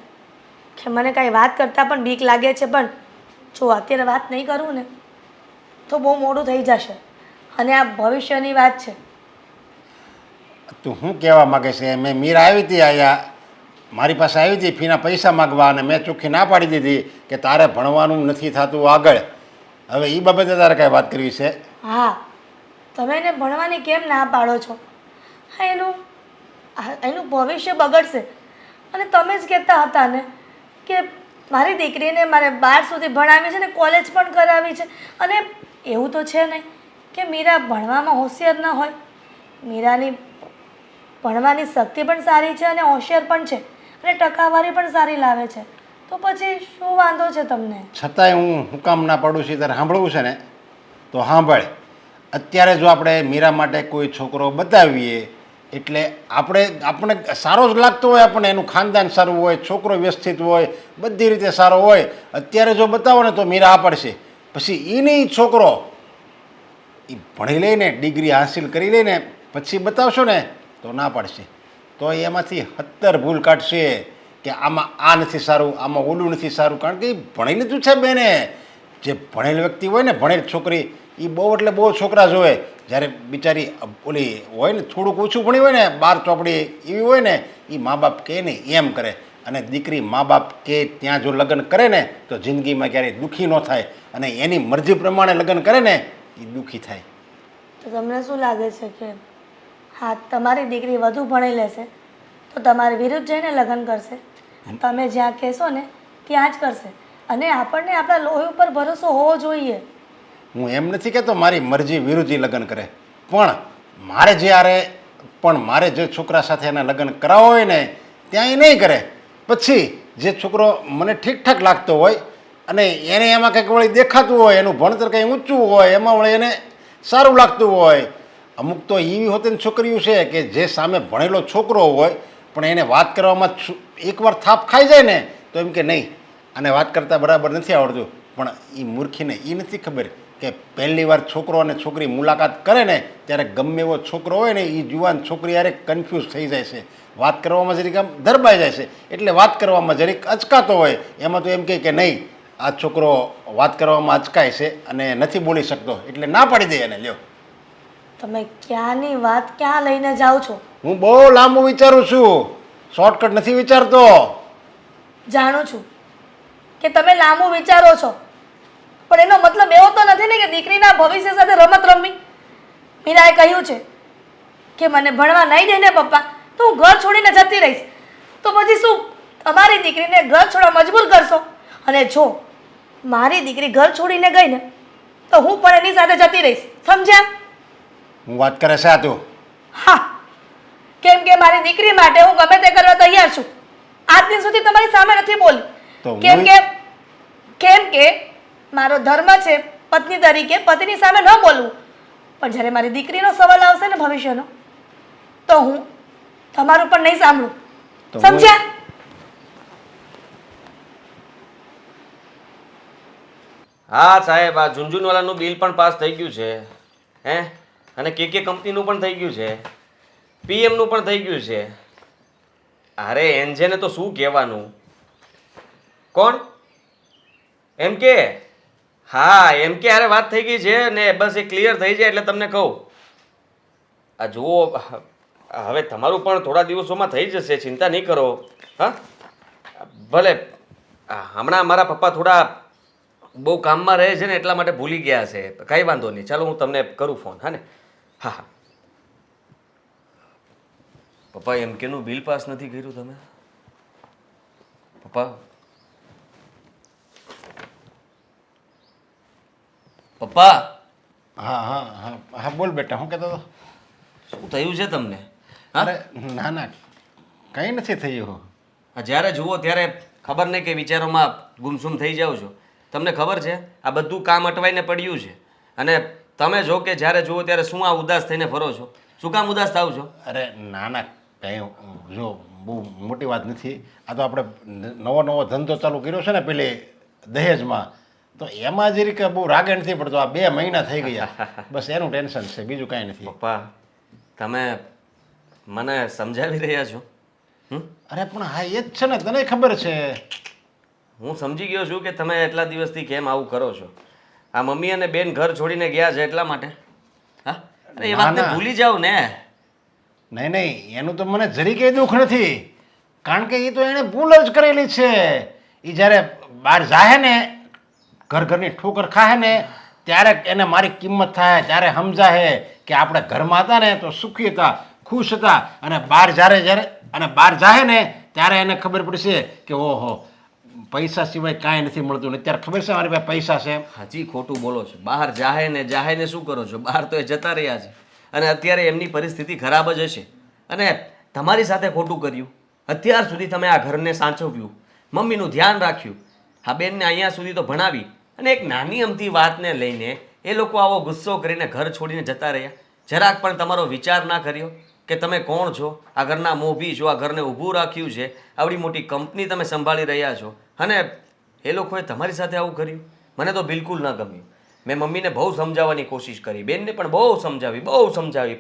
કે મને કાંઈ વાત કરતાં પણ બીક લાગે છે, પણ જો અત્યારે વાત નહીં કરું ને તો બહુ મોડું થઈ જશે, અને આ ભવિષ્યની વાત છે. તું શું કહેવા માગે છે? મેં મીરા આવી હતી અહીંયા, મારી પાસે આવી હતી ફીના પૈસા માગવા, અને મેં ચોખ્ખી ના પાડી દીધી કે તારે ભણવાનું નથી થતું આગળ. હવે એ બાબતે તારે કાંઈ વાત કરવી છે? હા, તમે એને ભણવાની કેમ ના પાડો છો? હા, એનું ભવિષ્ય બગડશે. અને તમે જ કહેતા હતા ને કે મારી દીકરીને મારે 12 સુધી ભણાવી છે ને કોલેજ પણ કરાવી છે, અને એવું તો છે નહીં કે મીરા ભણવામાં હોશિયાર ન હોય. મીરાની ભણવાની શક્તિ પણ સારી છે અને હોશિયાર પણ છે, અને ટકાવારી પણ સારી લાવે છે. તો પછી શું વાંધો છે તમને? છતાંય હું કામ ના પાડું છું? તારે સાંભળવું છે ને તો સાંભળ. અત્યારે જો આપણે મીરા માટે કોઈ છોકરો બતાવીએ એટલે આપણે સારો જ લાગતો હોય, આપણને એનું ખાનદાન સારું હોય, છોકરો વ્યવસ્થિત હોય, બધી રીતે સારો હોય. અત્યારે જો બતાવો ને તો મીરા આ પડશે. પછી એ નહીં છોકરો એ ભણી લઈને ડિગ્રી હાંસિલ કરી લઈને પછી બતાવશો ને તો ના પાડશે. તો એમાંથી 70 ભૂલ કાઢશે કે આમાં આ નથી સારું, આમાં ઓલું નથી સારું. કારણ કે એ ભણી લીધું છે બેને. જે ભણેલ વ્યક્તિ હોય ને, ભણેલ છોકરી, એ બહુ એટલે બહુ છોકરા જોવે. જ્યારે બિચારી ઓલી હોય ને, થોડુંક ઓછું ભણી હોય ને, 12 ચોપડી એવી હોય ને, એ મા બાપ કહે ને એમ કરે. અને દીકરી મા બાપ કે ત્યાં જો લગ્ન કરે ને તો જિંદગીમાં ક્યારેય દુઃખી ન થાય, અને એની મરજી પ્રમાણે લગ્ન કરે ને એ દુઃખી થાય. તો તમને શું લાગે છે કે હા, તમારી દીકરી વધુ ભણી લેશે તો તમારી વિરુદ્ધ જઈને લગ્ન કરશે? તમે જ્યાં કહેશો ને ત્યાં જ કરશે. અને આપણને આપણા લોહી ઉપર ભરોસો હોવો જોઈએ. હું એમ નથી કહેતો મારી મરજી વિરુદ્ધ લગ્ન કરે, પણ મારે જે છોકરા સાથે એના લગ્ન કરાવવા હોય ને ત્યાં એ નહીં કરે. પછી જે છોકરો મને ઠીકઠાક લાગતો હોય અને એને એમાં કંઈક વળી દેખાતું હોય, એનું ભણતર કંઈ ઊંચું હોય, એમાં વળી એને સારું લાગતું હોય. અમુક તો એવી હોતી છોકરીઓ છે કે જે સામે ભણેલો છોકરો હોય પણ એને વાત કરવામાં એકવાર થાપ ખાઈ જાય ને તો એમ કે નહીં, આને વાત કરતાં બરાબર નથી આવડતું. પણ એ મૂર્ખીને એ નથી ખબર કે પહેલી વાર છોકરો અને છોકરી મુલાકાત કરે ને ત્યારે ગમે એવો છોકરો હોય ને એ જુવાન છોકરી યારે કન્ફ્યુઝ થઈ જાય છે, વાત કરવામાં જરીક આમ દરબાઈ જાય છે. એટલે વાત કરવામાં જરીક અચકાતો હોય, એમાં તો એમ કહે કે નહીં, આ છોકરો વાત કરવામાં અચકાય છે અને નથી બોલી શકતો, એટલે ના પાડી દે એને. લ્યો, તમે ક્યાંની વાત ક્યાં લઈને જાઓ છો? હું બહુ લાંબુ વિચારું છું, શોર્ટકટ નથી વિચારતો. જાણું છું કે તમે લાંબુ વિચારો છો, પણ એનો મતલબ એવો તો નથી ને કે દીકરીના ભવિષ્ય સાથે રમત રમવી. મીરાએ કહ્યું છે કે મને ભણવા નહીં દે ને પપ્પા તો હું ઘર છોડીને જતી રહીશ. તો પછી શું તમારી દીકરીને ઘર છોડવા મજબૂર કરશો? અને જો મારી દીકરી ઘર છોડીને ગઈ ને તો હું પણ એની સાથે જતી રહીશ. સમજ્યા? હું વાત કરે છે આ તું? હા, કેમ કે મારી દીકરી માટે હું ગમે તે કરવા તૈયાર છું. આજ દિન સુધી તમારી સામે નથી બોલી. તો કેમ કે મારો ધર્મ છે પત્ની તરીકે પતિની સામે ન બોલવું. પણ જ્યારે મારી દીકરીનો સવાલ આવશે ને ભવિષ્યનો તો હું તમારું પણ નહીં સાંભળું. સમજ્યા? હા સાહેબ, આ ઝુંઝુનવાલાનું બિલ પણ પાસ થઈ ગયું છે અને કે કંપનીનું પણ થઈ ગયું છે, પીએમનું પણ થઈ ગયું છે. અરે એનજેને તો શું કહેવાનું. કોણ? એમ કે? હા, એમ કે અરે વાત થઈ ગઈ છે ને, બસ એ ક્લિયર થઈ જાય એટલે તમને કહું. આ જુઓ, હવે તમારું પણ થોડા દિવસોમાં થઈ જશે, ચિંતા નહીં કરો. હા ભલે, હમણાં મારા પપ્પા થોડા બહુ કામમાં રહે છે ને એટલા માટે ભૂલી ગયા છે. કાંઈ વાંધો નહીં, ચાલો હું તમને કરું ફોન. હા ને? હા હા. પપ્પા એમ કેનું બિલ પાસ નથી કર્યું તમે? પપ્પા પપ્પા હા હા હા હા બોલ બેટા, શું કહેતો હતો? શું થયું છે તમને? અરે ના ના, કંઈ નથી થયું. જ્યારે જુઓ ત્યારે ખબર નહીં કે વિચારોમાં ગુમસુમ થઈ જાઓ છો. તમને ખબર છે આ બધું કામ અટવાઈને પડ્યું છે, અને તમે જો કે જ્યારે જુઓ ત્યારે શું આ ઉદાસ થઈને ફરો છો? શું કામ ઉદાસ થાવ છો? અરે ના ના કંઈ જો બહુ મોટી વાત નથી. આ તો આપણે નવો ધંધો ચાલુ કર્યો છે ને પેલી દહેજમાં, તો એમાં જે રીતે બહુ રાગે નથી પડતો. આ 2 મહિના થઈ ગયા, બસ એનું ટેન્શન છે, બીજું કાંઈ નથી. પપ્પા તમે મને સમજાવી રહ્યા છો? અરે પણ હા એ જ છે ને, તને ખબર છે. હું સમજી ગયો છું કે તમે એટલા દિવસથી કેમ આવું કરો છો. આ મમ્મી અને બેન ઘર છોડીને ગયા છે એટલા માટે? હા, અરે એ વાતને ના. ભૂલી જાઓ ને. નહીં નહીં, એનું તો મને જરી કંઈ દુઃખ નથી, કારણ કે એ તો એણે ભૂલ જ કરેલી છે. એ જ્યારે બહાર જાહે ને, ઘરની ઠોકર ખાહે ને, ત્યારે એને મારી કિંમત થાય, ત્યારે સમજાહે કે આપણે ઘરમાં હતા ને તો સુખી હતા, ખુશ હતા, અને બહાર બહાર જાહે ને ત્યારે એને ખબર પડશે કે ઓહો પૈસા સિવાય કાંઈ નથી મળતું. ને અત્યારે ખબર છે મારી પાસે પૈસા છે. હજી ખોટું બોલો છો. બહાર જાહે ને શું કરો છો? બહાર તો એ જતા રહ્યા છે અને અત્યારે એમની પરિસ્થિતિ ખરાબ જ હશે. અને તમારી સાથે ખોટું કર્યું. અત્યાર સુધી તમે આ ઘરને સાચવ્યું, મમ્મીનું ધ્યાન રાખ્યું, આ બેનને અહીંયા સુધી તો ભણાવી, અને એક નાની અમથી વાતને લઈને એ લોકો આવો ગુસ્સો કરીને ઘર છોડીને જતા રહ્યા. જરાક પણ તમારો વિચાર ના કર્યો કે તમે કોણ છો, આ ઘરના મોભી છો, આ ઘરને ઊભું રાખ્યું છે, આવડી મોટી કંપની તમે સંભાળી રહ્યા છો, અને એ લોકોએ તમારી સાથે આવું કર્યું. મને તો બિલકુલ ન ગમ્યું. મેં મમ્મીને બહુ સમજાવવાની કોશિશ કરી, બેનને પણ બહુ સમજાવી,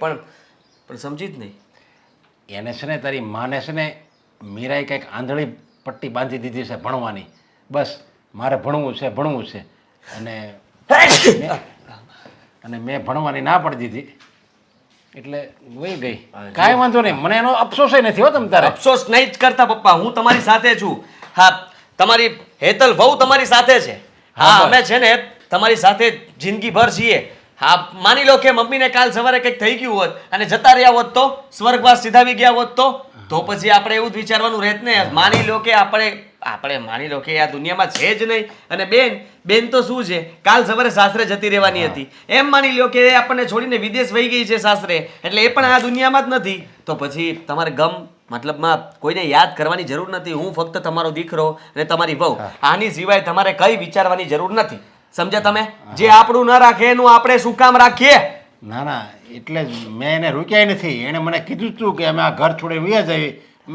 પણ સમજી જ નહીં. એને છે ને તારી માને છે ને મીરાએ કંઈક આંધળી પટ્ટી બાંધી દીધી છે ભણવાની. બસ મારે ભણવું છે અને મેં ભણવાની ના પાડી દીધી એટલે વહી ગઈ. કાંઈ વાંધો નહીં, મને એનો અફસોસ નથી હો. તમ તારે અફસોસ નહીં જ કરતા પપ્પા, હું તમારી સાથે છું. હા, તમારી હેતલ વહુ તમારી સાથે છે. હા, અમે છે ને તમારી સાથે જિંદગીભર છીએ. હા, માની લો કે મમ્મીને કાલ સવારે કંઈક થઈ ગયું હોત અને જતા રહ્યા હોત તો, સ્વર્ગવાસ સીધાવી ગયા હોત તો પછી આપણે એવું જ વિચારવાનું રહેત ને. માની લો કે આપણે માની લો કે આ દુનિયામાં છે જ નહીં, અને બેન તો શું છે, કાલ સવારે સાસરે જતી રહેવાની હતી. એમ માની લો કે આપણને છોડીને વિદેશ વહી ગઈ છે સાસરે, એટલે એ પણ આ દુનિયામાં જ નથી. તો પછી તમારે મતલબમાં કોઈને યાદ કરવાની જરૂર નથી. હું ફક્ત તમારો દીકરો અને તમારી વહુ, આની સિવાય તમારે કંઈ વિચારવાની જરૂર નથી. સમજ્યા તમે? જે આપણું ન રાખે એનું આપણે શું કામ રાખીએ? ના ના, એટલે જ મેં એને રોક્યા નથી. એણે મને કીધું હતું કે અમે આ ઘર છોડીને વ્યા જઈએ.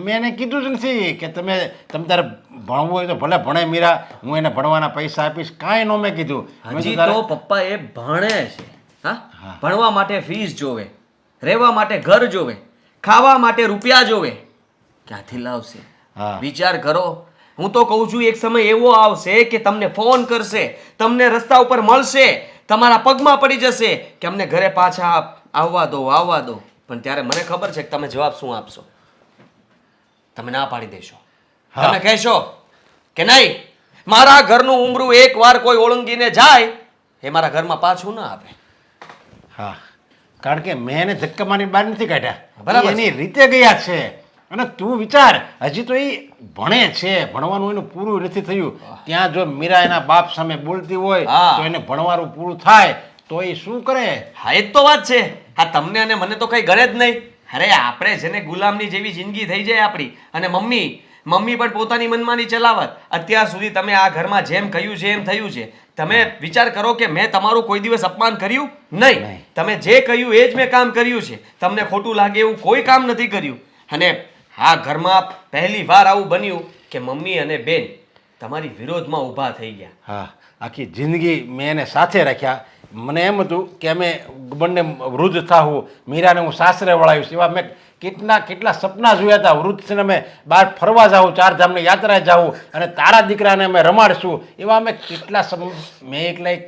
મેં એને કીધું જ નથી કે તમે તારે ભણવું હોય તો ભલે ભણે મીરા, હું એને ભણવાના પૈસા આપીશ. કાંઈ ન મેં કીધું. હજી તો પપ્પા એ ભણે છે. હા, ભણવા માટે ફીસ જોવે, રહેવા માટે ઘર જોવે, ખાવા માટે રૂપિયા જોવે. ક્યાંથી લાવશે? વિચાર કરો. હું તો કહું છું એક સમય એવો આવશે કે તમને ફોન કરશે, તમને રસ્તા ઉપર મળશે, તમારા પગમાં પડી જશે કે અમને ઘરે પાછા આવવા દો. પણ ત્યારે મને ખબર છે કે તમે જવાબ શું આપશો. તમે ના પાડી દેશો. તમે કહેશો કે નહીં, મારા ઘરનું ઉમરું એકવાર કોઈ ઓળંગીને જાય એ મારા ઘરમાં પાછું ના આવે. હા, કારણ કે મેં એને ધક્કા મારી બહાર નથી કાઢ્યા. બરાબર, એની રીતે ગયા છે. અને તું વિચાર, હજી તો એ ભણે છે, ભણવાનું એનું પૂરું નથી થયું. ત્યાં જો મીરા એના બાપ સામે બોલતી હોય તો એને ભણવાનું પૂરું થાય તો એ શું કરે? હા, એ જ તો વાત છે. હા, તમને અને મને તો કઈ ગણે જ નહીં. અરે આપણે છે ને ગુલામની જેવી જિંદગી થઈ જાય આપણી. અને મમ્મી પણ પોતાની મનમાની ચલાવત. અત્યાર સુધી તમે આ ઘરમાં જેમ કહ્યું છે એમ થયું છે. તમે વિચાર કરો કે મેં તમારું કોઈ દિવસ અપમાન કર્યું? નહીં. તમે જે કહ્યું એ જ મેં કામ કર્યું છે. તમને ખોટું લાગે એવું કોઈ કામ નથી કર્યું. અને આ ઘરમાં પહેલી વાર આવું બન્યું કે મમ્મી અને બેન તમારી વિરોધમાં ઊભા થઈ ગયા. હા, આખી જિંદગી મેં એને સાથે રાખ્યા. મને એમ હતું કે અમે બંને વૃદ્ધ થાવું, મીરાને હું સાસરે વળાવીશ. એવા મેં કેટલા સપના જોયા હતા. વૃદ્ધ છે ને અમે બહાર ફરવા જાઉં, ચારધામની યાત્રાએ જાઉં, અને તારા દીકરાને અમે રમાડશું. એવા અમે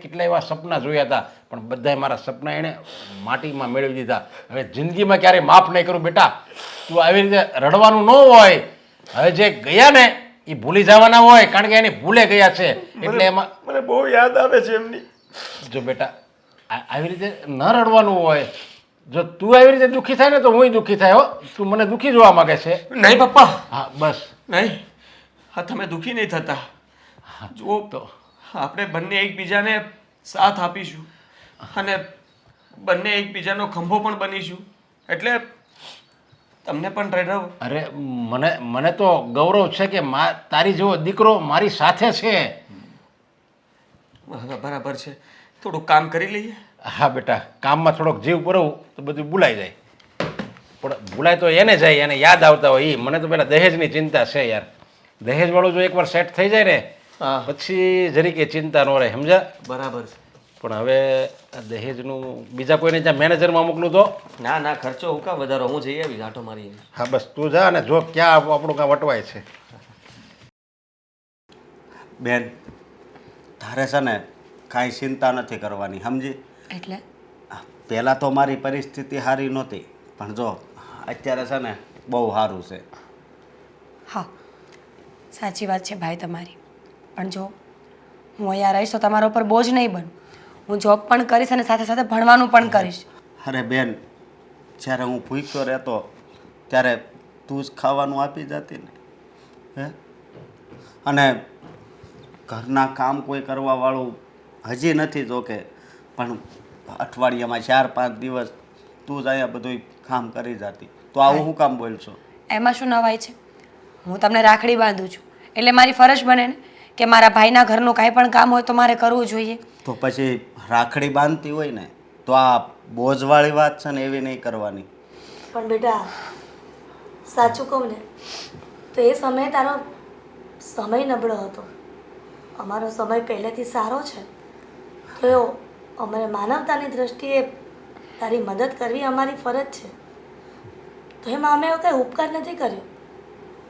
કેટલા એવા સપના જોયા હતા. પણ બધાય મારા સપના એણે માટીમાં મેળવી દીધા. હવે જિંદગીમાં ક્યારેય માફ નહીં કરું. બેટા, તું આવી રીતે રડવાનું ન હોય. હવે જે ગયા ને એ ભૂલી જવાના હોય, કારણ કે એની ભૂલે ગયા છે. એટલે એમાં મને બહુ યાદ આવે છે એમની. જો બેટા, આવી રીતે ન રડવાનું હોય. જો તું આવી રીતે દુઃખી થાય ને તો હું દુઃખી થાય. હો, તું મને દુઃખી જોવા માંગે છે? નહીં પપ્પા. હા, બસ નહીં. હા, તમે દુઃખી નહીં થતા. જુઓ તો આપણે બંને એકબીજાને સાથ આપીશું અને બંને એકબીજાનો ખંભો પણ બનીશું. એટલે તમને પણ રડો. અરે મને તો ગૌરવ છે કે તારી જેવો દીકરો મારી સાથે છે. બરાબર છે. થોડુંક કામ કરી લઈએ. હા બેટા, કામમાં થોડોક જીવ પુરવું તો બધું ભૂલાઈ જાય. પણ ભૂલાય તો એને જાય, એને યાદ આવતા હોય એ. મને તો પેલા દહેજની ચિંતા છે યાર. દહેજવાળું જો એકવાર સેટ થઈ જાય ને હા પછી જરીકે ચિંતા ન રહે, સમજા? બરાબર છે. પણ હવે આ દહેજનું બીજા કોઈને ત્યાં મેનેજરમાં મોકલું તો? ના ના, ખર્ચો હું કામ વધારો, હું જઈ આવીશ આંટો મારી. હા બસ તું જા અને જો ક્યાં આપણું કાં વટવાય છે. બેન, તારે છે ને કાંઈ ચિંતા નથી કરવાની, સમજી? એટલે પહેલાં તો મારી પરિસ્થિતિ સારી નહોતી, પણ જો અત્યારે છે ને બહુ સારું છે. હા સાચી વાત છે ભાઈ તમારી, પણ જો હું અહીંયા રહીશ તો તમારા ઉપર બોજ નહીં બનું. હું જોબ પણ કરીશ અને સાથે સાથે ભણવાનું પણ કરીશ. અરે બેન, જ્યારે હું ભૂખ્યો રહેતો ત્યારે તું જ ખાવાનું આપી જતી ને, હે? અને ઘરના કામ કોઈ કરવાવાળું હજી નથી જોકે, પણ અઠવાડિયામાં 4-5 દિવસ તું જ અહીંયા બધું કામ કરી જતી. તો આવું શું કામ બોલશો? એમાં શું નવાઈ છે? હું તમને રાખડી બાંધું છું એટલે મારી ફરજ બને ને કે મારા ભાઈના ઘરનું કાંઈ પણ કામ હોય તો મારે કરવું જોઈએ. તો પછી રાખડી બાંધતી હોય ને તો આ બોજવાળી વાત છે ને એવી નહીં કરવાની. પણ બેટા સાચું કહું ને તો એ સમયે તારો સમય નબળો હતો. અમારો સમય પહેલેથી સારો છે, તો અમારે માનવતાની દ્રષ્ટિએ તારી મદદ કરવી અમારી ફરજ છે. તો એમાં અમે એવો કંઈ ઉપકાર નથી કર્યો,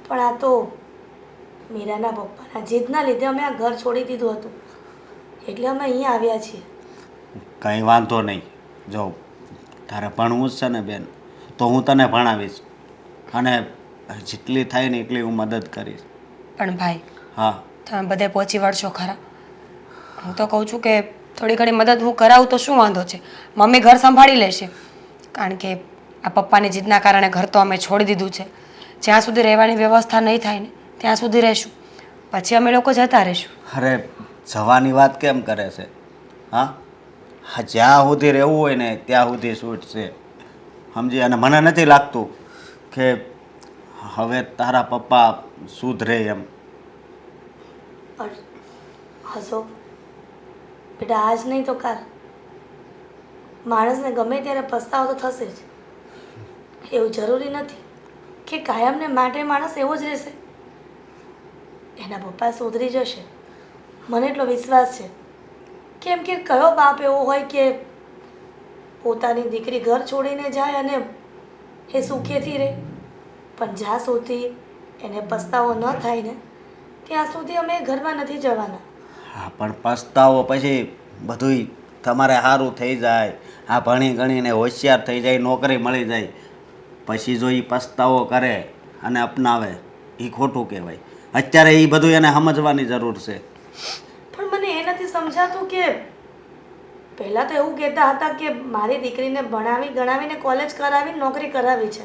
પણ આ તો મીરાના પપ્પાના જીદના લીધે અમે આ ઘર છોડી દીધું હતું, એટલે અમે અહીંયા આવ્યા છીએ. કંઈ વાંધો નહીં. જો તારે ભણવું જ છે ને બેન, તો હું તને ભણાવીશ અને જેટલી થાય ને એટલી હું મદદ કરીશ. પણ ભાઈ હા, તમે બધે પહોંચી વળશો ખરા? હું તો કહું છું કે થોડી ઘણી મદદ હું કરાવું તો શું વાંધો છે? મમ્મી ઘર સંભાળી લેશે, કારણ કે આ પપ્પાની જીદના કારણે ઘર તો અમે છોડી દીધું છે. જ્યાં સુધી રહેવાની વ્યવસ્થા નહીં થાય ને ત્યાં સુધી રહેશું, પછી અમે લોકો જતા રહીશું. અરે જવાની વાત કેમ કરે છે? હા, જ્યાં સુધી રહેવું હોય ને ત્યાં સુધી છૂટ છે, સમજી? અને મને નથી લાગતું કે હવે તારા પપ્પા સુધરે એમ. હસો બેટા, આજ નહીં તો કાલ માણસને ગમે ત્યારે પસ્તાવો તો થશે જ. એવું જરૂરી નથી કે કાયમને માટે માણસ એવો જ રહેશે. એના પપ્પા સુધરી જશે, મને એટલો વિશ્વાસ છે. કેમ કે કયો બાપ એવો હોય કે પોતાની દીકરી ઘર છોડીને જાય અને એ સુખેથી રહે? પણ જ્યાં સુધી એને પસ્તાવો ન થાય ને ત્યાં સુધી અમે ઘરમાં નથી જવાના. હા, પણ પસ્તાવો પછી બધુંય તમારે સારું થઈ જાય, આ ભણી ગણીને હોશિયાર થઈ જાય, નોકરી મળી જાય, પછી જો એ પસ્તાવો કરે અને અપનાવે એ ખોટું કહેવાય. અત્યારે એ બધું એને સમજવાની જરૂર છે. પણ મને એ નથી સમજાતું કે પહેલાં તો એવું કહેતા હતા કે મારી દીકરીને ભણાવી ગણાવીને કોલેજ કરાવીને નોકરી કરાવી છે,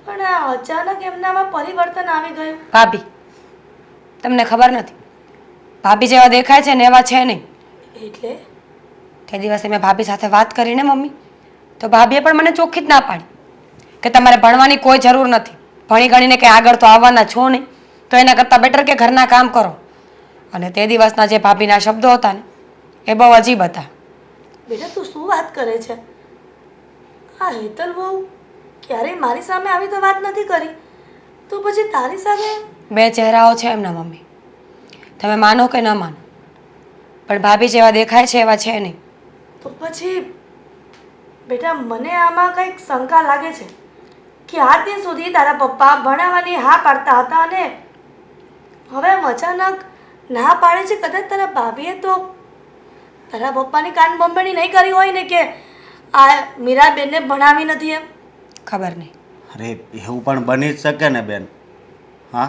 પણ આ અચાનક એમનામાં પરિવર્તન આવી ગયું. ભાભી, તમને ખબર નથી, ભાભી જેવા દેખાય છે ને એવા છે નહીં. એટલે તે દિવસે મેં ભાભી સાથે વાત કરીને મમ્મી, તો ભાભીએ પણ મને ચોખ્ખી જ ના પાડી કે તમારે ભણવાની કોઈ જરૂર નથી, ભણી ગણીને કે આગળ તો આવવાના છો નહીં, તો એના કરતાં બેટર કે ઘરના કામ કરો. અને તે દિવસના જે ભાભીના શબ્દો હતા ને એ બહુ અજીબ હતા. બેટા તું શું વાત કરે છે? આ હેતલ બહુ ક્યારેય મારી સામે આવી તો વાત નથી કરી, તો પછી તારી સાથે? બે ચહેરાઓ છે એમના મમ્મી, તમે માનો કે ન માનો, પણ ભાભી જેવા દેખાય છે એવા છે નહીં. તો પછી બેટા મને આમાં કંઈક શંકા લાગે છે કે આ દિન સુધી તારા પપ્પા ભણાવવાની હા પાડતા હતા અને હવે આમ અચાનક ના પાડે છે. કદાચ તારા ભાભીએ તો તારા પપ્પાની કાન બંબણી નહીં કરી હોય ને કે આ મીરાબેનને ભણાવી નથી એમ? ખબર નહીં. અરે એવું પણ બની જ શકે ને બેન. હા,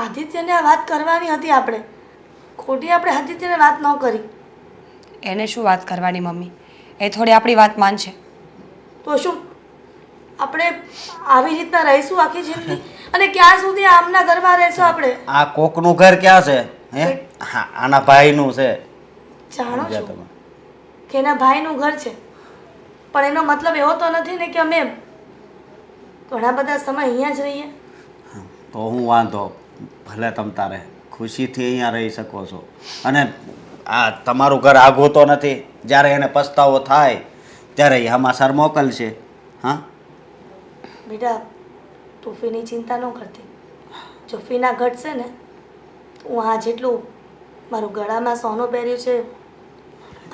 આદિત્યને આ વાત કરવાની હતી આપણે, ખોટી આપણે આદિત્યને વાત ન કરી. એને શું વાત કરવાની મમ્મી, એ થોડી આપણી વાત માનશે. તો શું આપણે આવી રીતના રહીશું આખી જિંદગી? અને ક્યાં સુધી આમના ઘરમાં રહેશું આપણે? આ કોકનું ઘર ક્યાં છે? હે, હા, આના ભાઈનું છે. જાણો સમજ્યા છો તમે? કે એના ભાઈનું ઘર છે, પણ એનો મતલબ એવો તો નથી ને કે અમે ઘણા બધા સમય અહીંયા જ રહીએ. તો હું વાંધો, ભલે તમ તારે ખુશીથી અહીંયા રહી શકો છો. અને આ તમારું ઘર આઘું તો નથી, જ્યારે એને પસ્તાવો થાય ત્યારે એ હમાસર મોકલશે. હા, બેટા તું ફીની ચિંતા ન કરતી. જો ફીના ઘટશે ને તો હું આ જેટલું મારું ગળામાં સોનું પહેર્યું છે,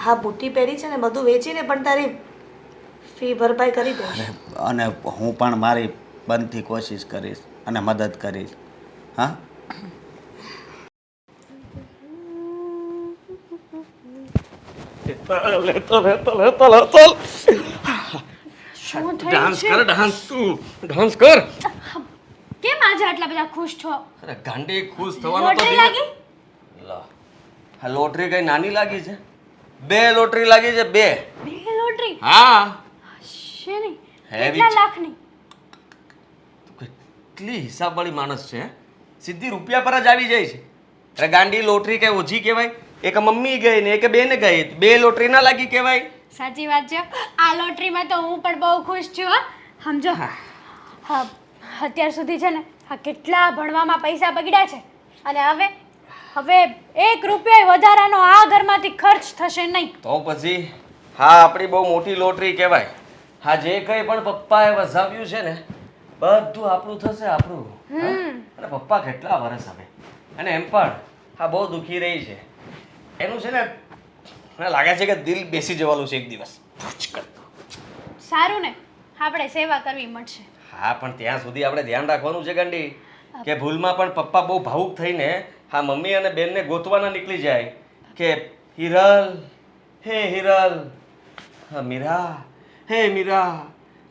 હા બુટ્ટી પહેરી છે ને બધું વેચીને પણ તારી ફી ભરપાઈ કરી દઈશ. અને હું પણ મારી બનતી કોશિશ કરીશ અને મદદ કરીશ. હા, શું થયું ડાન્સ છે? કર, ડાન્સ તું ડાન્સ કર. કેમ આજે આટલા બધા ખુશ છો? અરે ગાંડી ખુશ થવાનો તો લોટરી ધીમે- લાગી? લા, આ લોટરી કઈ નાની લાગી છે? 2 લોટરી લાગી છે, 2. બે લોટરી? હા, શેની? Heavy કેટલા છે. લાખની? કેટલી હિસાબવાળી માણસ છે હે? સીધી રૂપિયા પર જ આવી જાય છે. અરે ગાંડી લોટરી કઈ ઓછી કહેવાય? એક મમ્મી ગઈ ને એક બેન ગઈ, 2 લોટરી ના લાગી કહેવાય? સાચી વાત છે. આ લોટરીમાં તો હું પણ બહુ ખુશ છું હો. સમજો હા, અત્યાર સુધી છે ને આ કેટલા ભણવામાં પૈસા બગડ્યા છે, અને હવે 1 રૂપિયો વધારાનો આ ઘરમાંથી ખર્ચ થશે નહીં. તો પછી હા આપણી બહુ મોટી લોટરી કહેવાય. હા, જે કંઈ પણ પપ્પાએ વસાવ્યું છે ને બધું આપણું થશે, આપણું. હા? અને પપ્પા કેટલા વર્ષ હવે, અને એમ પણ હા બહુ દુખી રહી છે. એનું છે ને મને લાગે છે કે દિલ બેસી જવાનું છે એક દિવસ. પૂછ કરતો. સારું ને, આપણે સેવા કરવી મળશે. હા, પણ ત્યાં સુધી આપણે ધ્યાન રાખવાનું છે ગાંડી, કે ભૂલમાં પણ પપ્પા બહુ ભાવુક થઈને હા મમ્મી અને બેનને ગોતવાના નીકળી જાય કે હિરલ, હે હિરલ, હા મીરા, હે મીરા,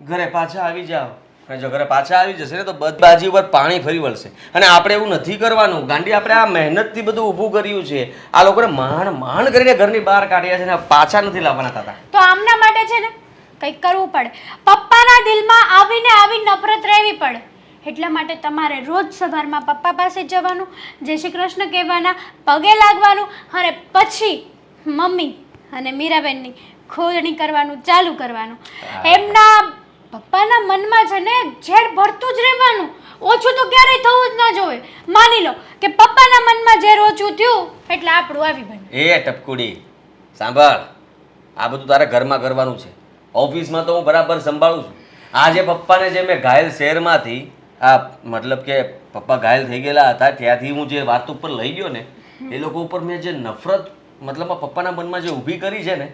ઘરે પાછા આવી જાઓ. અને જો ઘરે પાછા આવી જશે ને તો બાજી ઉપર પાણી ફરી વળશે. અને આપણે એવું નથી કરવાનું ગાંડી. આપણે આ મહેનતથી બધું ઊભું કર્યું છે. આ લોકોને માંડ કરીને ઘરની બહાર કાઢ્યા છે ને પાછા નથી લાવવાના થતા. તો આમના માટે છે ને કંઈક કરવું પડે. પપ્પાના દિલમાં આવીને આવી નફરત રહેવી પડે. એટલા માટે તમારે રોજ સવારમાં પપ્પા પાસે જવાનું, જય શ્રી કૃષ્ણ કહેવાના, પગે લાગવાનું, અને પછી મમ્મી અને મીરાબેનની ખોદણી કરવાનું ચાલુ કરવાનું. એમના પપ્પાના મનમાં છે ને ઝેર ભરતું જ રહેવાનું. ઓછું તો ક્યારેય થવું જ ન જોઈએ. માની લો કે પપ્પાના મનમાં ઝેર ઓછું થયું એટલે આપણું આવી બન્યું. એ ટપકુડી સાંભળ, આ બધું તારે ઘરમાં કરવાનું છે. ઓફિસમાં તો હું બરાબર સંભાળું છું. આજે પપ્પાને જે મેં ઘાયલ શહેરમાંથી મતલબ કે પપ્પા ઘાયલ થઈ ગયેલા હતા ત્યાંથી હું જે વાત ઉપર લઈ ગયો ને એ લોકો ઉપર મેં જે નફરત મતલબ પપ્પાના મનમાં જે ઊભી કરી છે ને